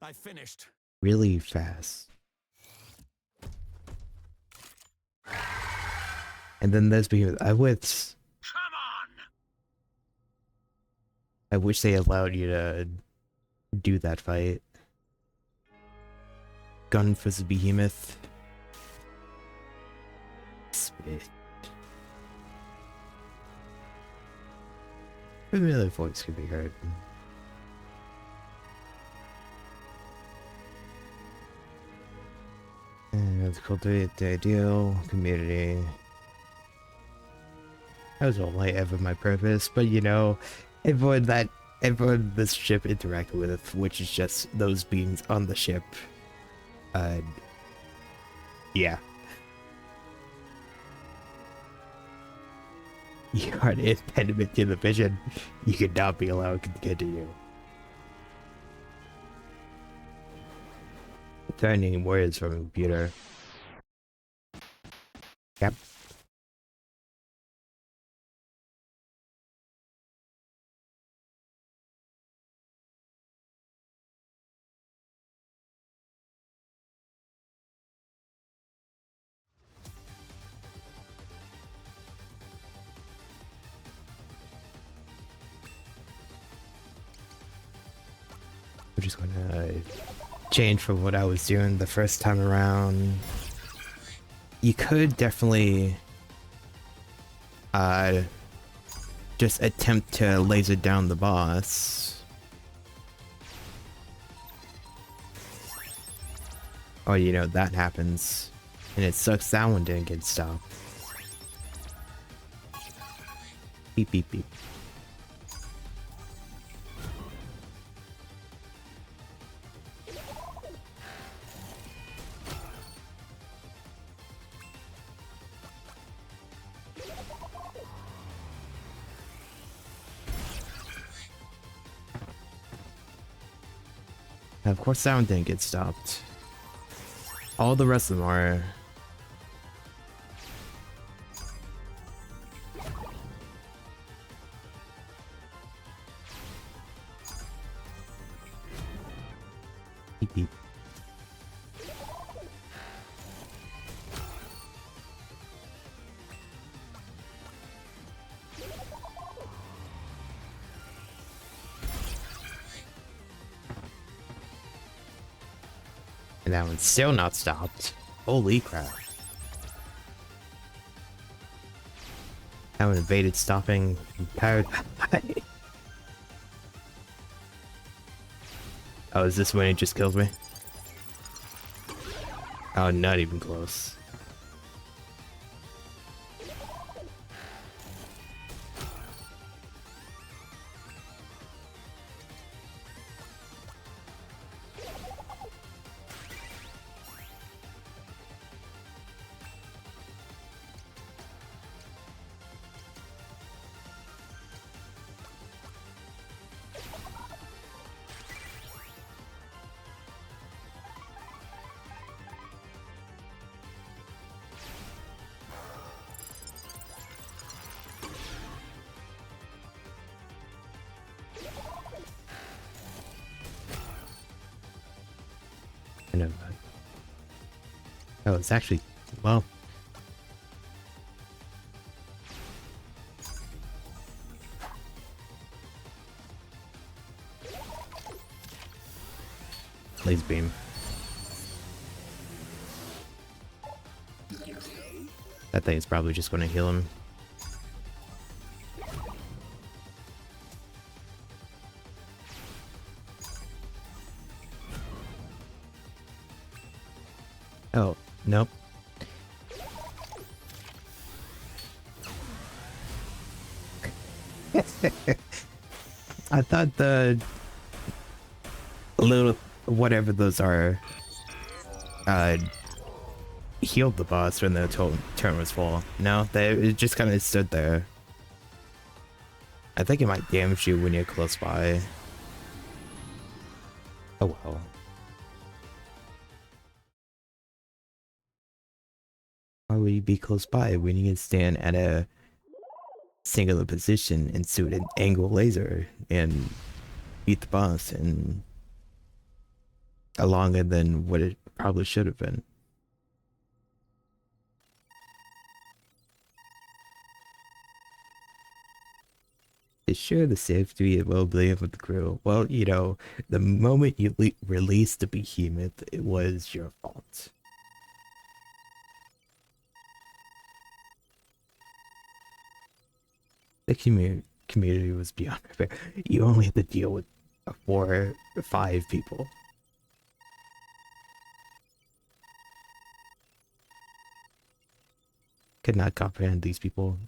I finished. Really fast. And then there's Behemoth. Come on! I wish they allowed you to do that fight. Gun for the Behemoth. Spit. Familiar voice could be heard. And let's cultivate the ideal community. That was all I ever my purpose, but you know, everyone this ship interacted with, which is just those beings on the ship. Yeah. You are an impediment to the vision. You cannot be allowed to continue. Turning words from a computer. Yep. We're just gonna change from what I was doing the first time around. You could definitely just attempt to laser down the boss. Oh, you know, that happens. And it sucks that one didn't get stopped. Beep beep beep. Of course that one didn't get stopped. All the rest of them are. Beep beep. And that one's still not stopped. Holy crap. That one evaded stopping powered. Oh, is this when it just kills me? Oh, not even close. I know that. Oh, it's actually, well. Laser beam. That thing is probably just going to heal him. Oh, nope. I thought the little whatever those are healed the boss when the turn was full. No, it just kind of stood there. I think it might damage you when you're close by. Oh well. Why would you be close by when you can stand at a singular position and shoot an angle laser and beat the boss in a longer than what it probably should have been? Ensure the safety and well-being of the crew. Well, you know, the moment you released the Behemoth, it was your fault. The community was beyond repair. You only had to deal with 4 or 5 people. Could not comprehend these people.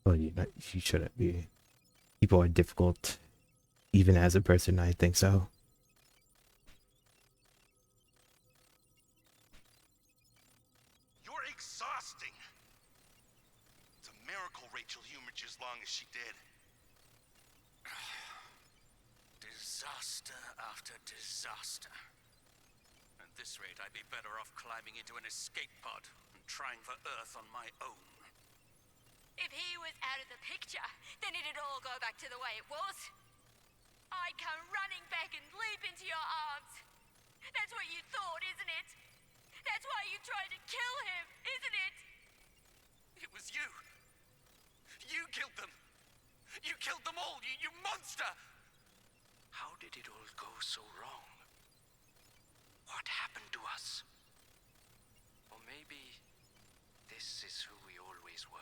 Well, you shouldn't be. People are difficult, even as a person. I think so. You're exhausting. It's a miracle Rachel humored you as long as she did. Disaster after disaster. At this rate, I'd be better off climbing into an escape pod and trying for Earth on my own. If he was out of the picture, then it'd all go back to the way it was. I'd come running back and leap into your arms. That's what you thought, isn't it? That's why you tried to kill him, isn't it? It was you. You killed them. You killed them all, you monster! How did it all go so wrong? What happened to us? Or maybe this is who we always were.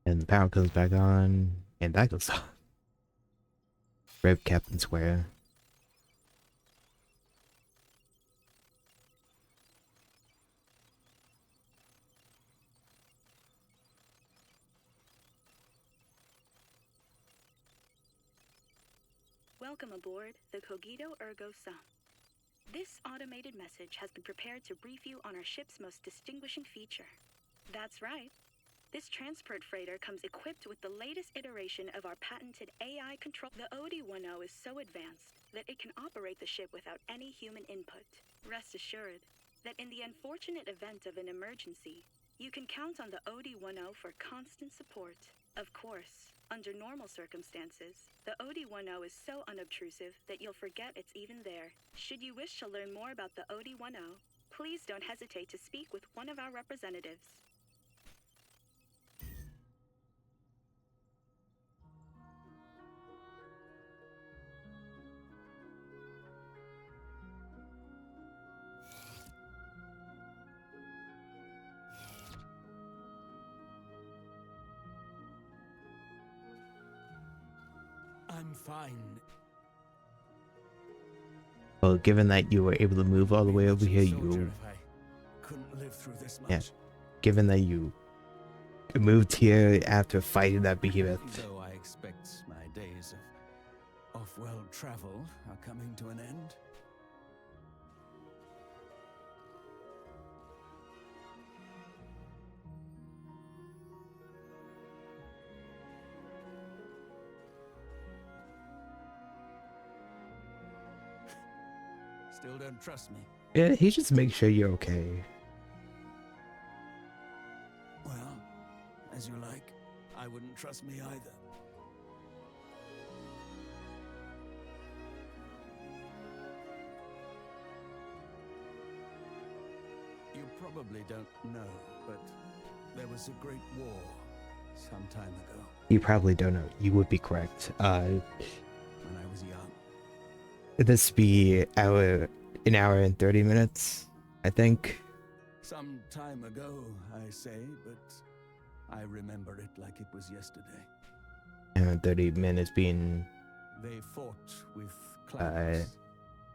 And the power comes back on, and that goes off. Rip Captain Square. Welcome aboard the Cogito Ergo Sum. This automated message has been prepared to brief you on our ship's most distinguishing feature. That's right. This transport freighter comes equipped with the latest iteration of our patented AI control. The OD-10 is so advanced that it can operate the ship without any human input. Rest assured that in the unfortunate event of an emergency, you can count on the OD-10 for constant support. Of course, under normal circumstances, the OD-10 is so unobtrusive that you'll forget it's even there. Should you wish to learn more about the OD-10, please don't hesitate to speak with one of our representatives. I'm fine. Well, given that you were able to move all the way over here, Soldier if I couldn't live through this much. Yeah. Given that you moved here after fighting that behemoth. Though I expect my days of off-world travel are coming to an end. Still don't trust me? Yeah, he just makes sure you're okay. Well, as you like. I wouldn't trust me either. You probably don't know, but there was a great war some time ago. You probably don't know. You would be correct. When I was young. This be an hour and 30 minutes, I think. Some time ago, I say, but I remember it like it was yesterday. 30 minutes being They fought with clanks.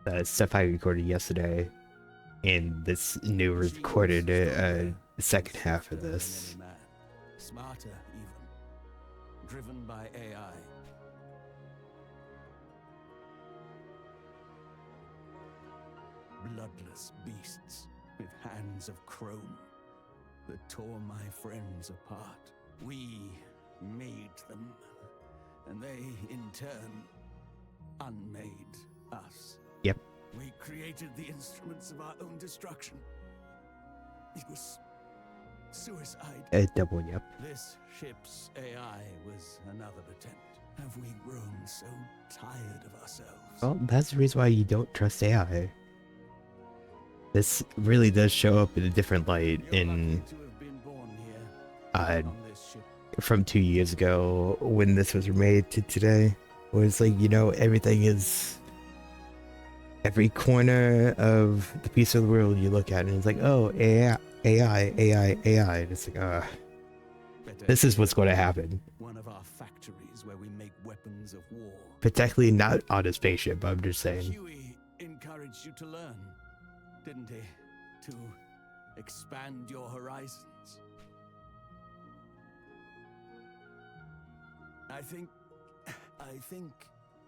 the stuff I recorded yesterday, and this new recorded the second half of this. Smarter, even. Driven by AI. Bloodless beasts with hands of chrome that tore my friends apart. We made them, and they, in turn, unmade us. Yep. We created the instruments of our own destruction. It was suicide. Double yep. This ship's AI was another attempt. Have we grown so tired of ourselves? Well, that's the reason why you don't trust AI. This really does show up in a different light in from 2 years ago when this was made to today. Where it's like, you know, everything is every corner of the piece of the world you look at and it's like, oh, AI. And it's like, this is what's going to happen. One of our factories where we make weapons of war. Particularly not on a spaceship, I'm just saying. Huey encouraged you to learn, didn't he? To expand your horizons. I think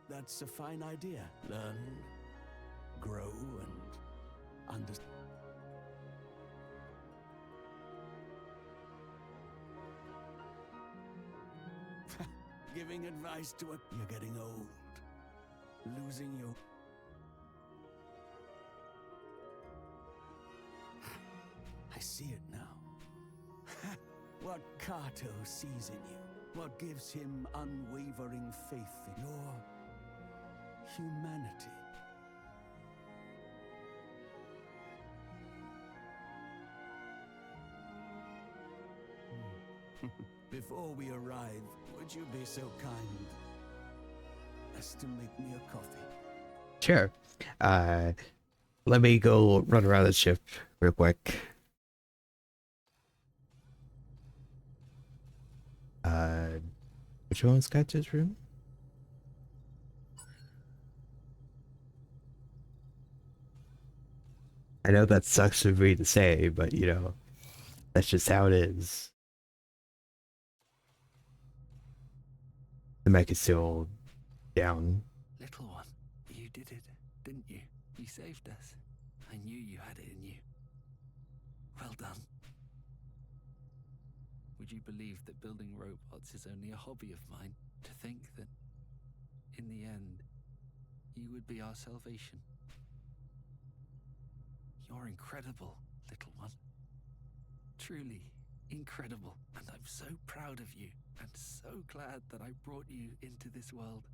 that's a fine idea. Learn, grow, and understand. Giving advice to a... You're getting old. Losing your... I see it now. What Kato sees in you. What gives him unwavering faith in your humanity. Before we arrive, would you be so kind as to make me a coffee? Sure. Let me go run around the ship real quick. Which one's got his room? I know that sucks for me to say, but you know, that's just how it is. The mech is still down. Little one, you did it, didn't you? You saved us. I knew you had it in you. Well done. Would you believe that building robots is only a hobby of mine? To think that, in the end, you would be our salvation. You're incredible, little one. Truly incredible. And I'm so proud of you, and so glad that I brought you into this world.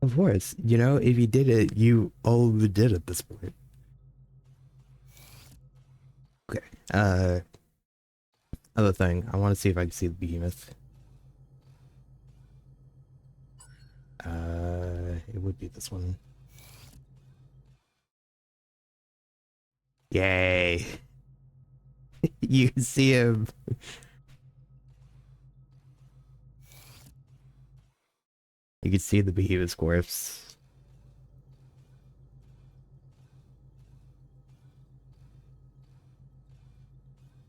Of course, you know, if you did it, you all did at this point. Okay, other thing, I want to see if I can see the behemoth. It would be this one. Yay. You can see him. You can see the Behemoth's corpse.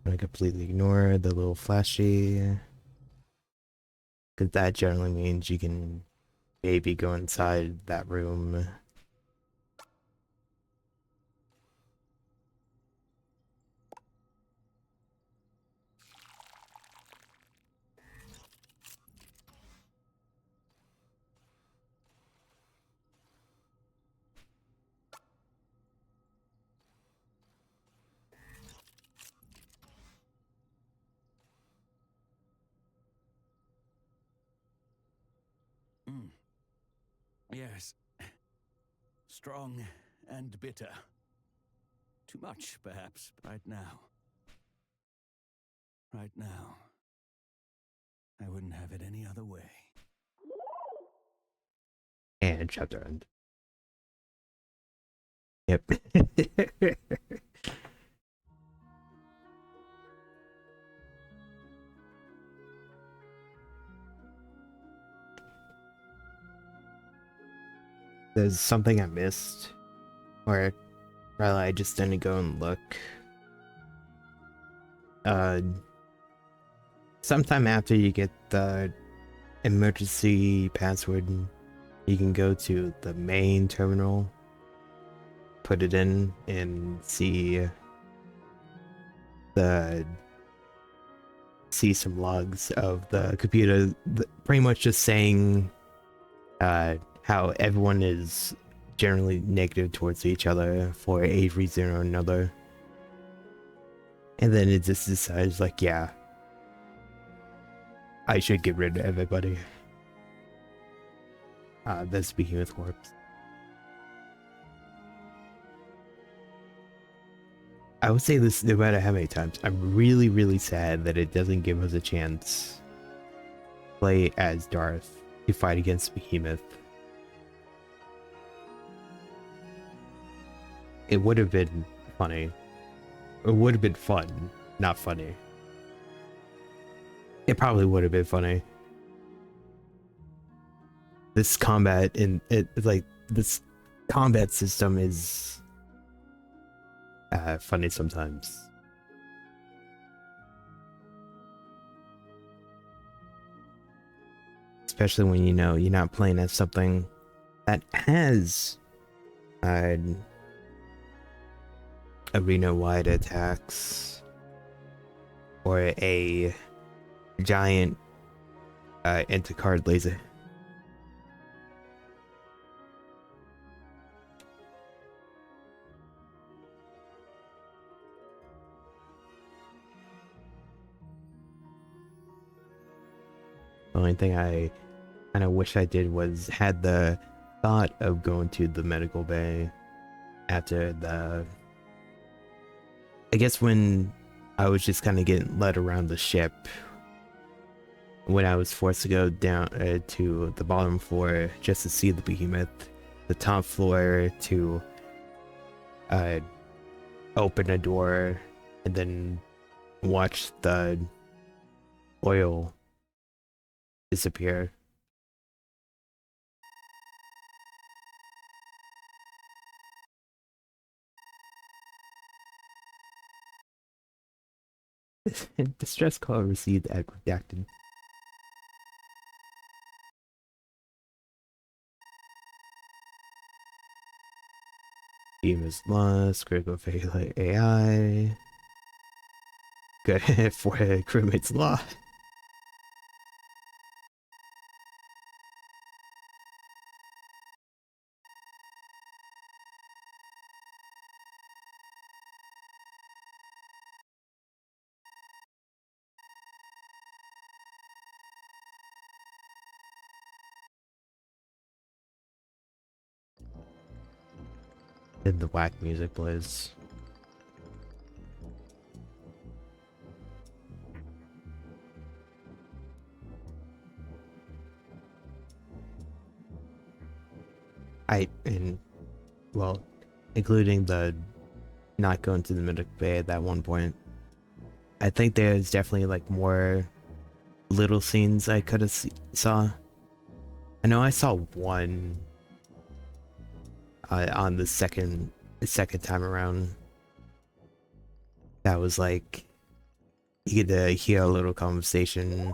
I completely ignore the little flashy, because that generally means you can maybe go inside that room. Yes. Strong and bitter. Too much, perhaps, right now. Right now. I wouldn't have it any other way. And chapter end. Yep. There's something I missed, or rather I just didn't go and look. Sometime after you get the emergency password, you can go to the main terminal, put it in, and see some logs of the computer, pretty much just saying how everyone is generally negative towards each other for a reason or another. And then it just decides, like, yeah, I should get rid of everybody. That's Behemoth corpse. I would say this no matter how many times. I'm really, really sad that it doesn't give us a chance to play as Darth to fight against Behemoth. It would have been funny. It would have been fun, not funny. It probably would have been funny. This combat this combat system is funny sometimes. Especially when you know you're not playing as something that has arena-wide attacks or a giant intercard laser. The only thing I kind of wish I did was had the thought of going to the medical bay after I guess when I was just kind of getting led around the ship, when I was forced to go down to the bottom floor just to see the Behemoth, the top floor to open a door and then watch the oil disappear. Distress call received at redacted. Team is lost, critical failure AI. Good for crewmates law. And the whack music plays. Well, including the not going to the medic bay at that one point. I think there's definitely like more little scenes I could have saw. I know I saw one on the second time around. That was like you get to hear a little conversation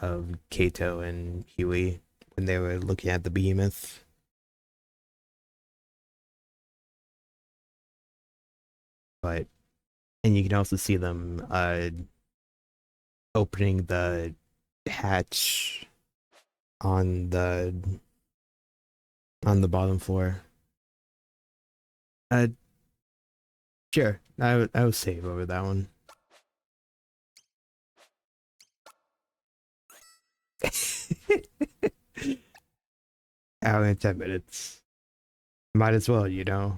of Kato and Huey when they were looking at the Behemoth. But and you can also see them opening the hatch on the bottom floor. Sure, I will save over that one. Hour and 10 minutes. Might as well, you know.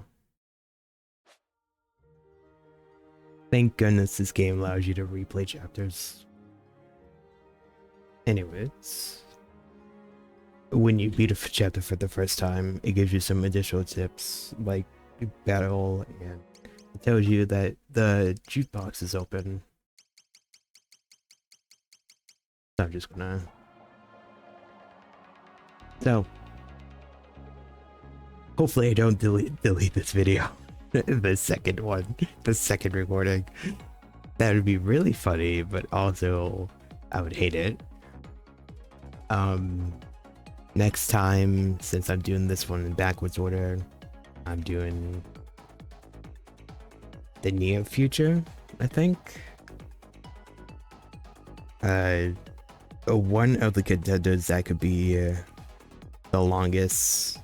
Thank goodness this game allows you to replay chapters. Anyways, when you beat a chapter for the first time, it gives you some additional tips, like battle, and it tells you that the jukebox is open. So I'm just gonna... So, hopefully I don't delete this video. The second one, the second recording. That would be really funny, but also I would hate it. Next time, since I'm doing this one in backwards order, I'm doing the near future, I think. One of the contenders that could be the longest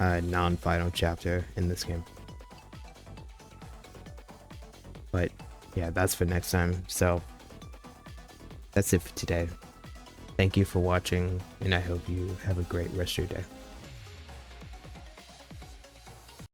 non-final chapter in this game. But yeah, that's for next time. So that's it for today. Thank you for watching, and I hope you have a great rest of your day.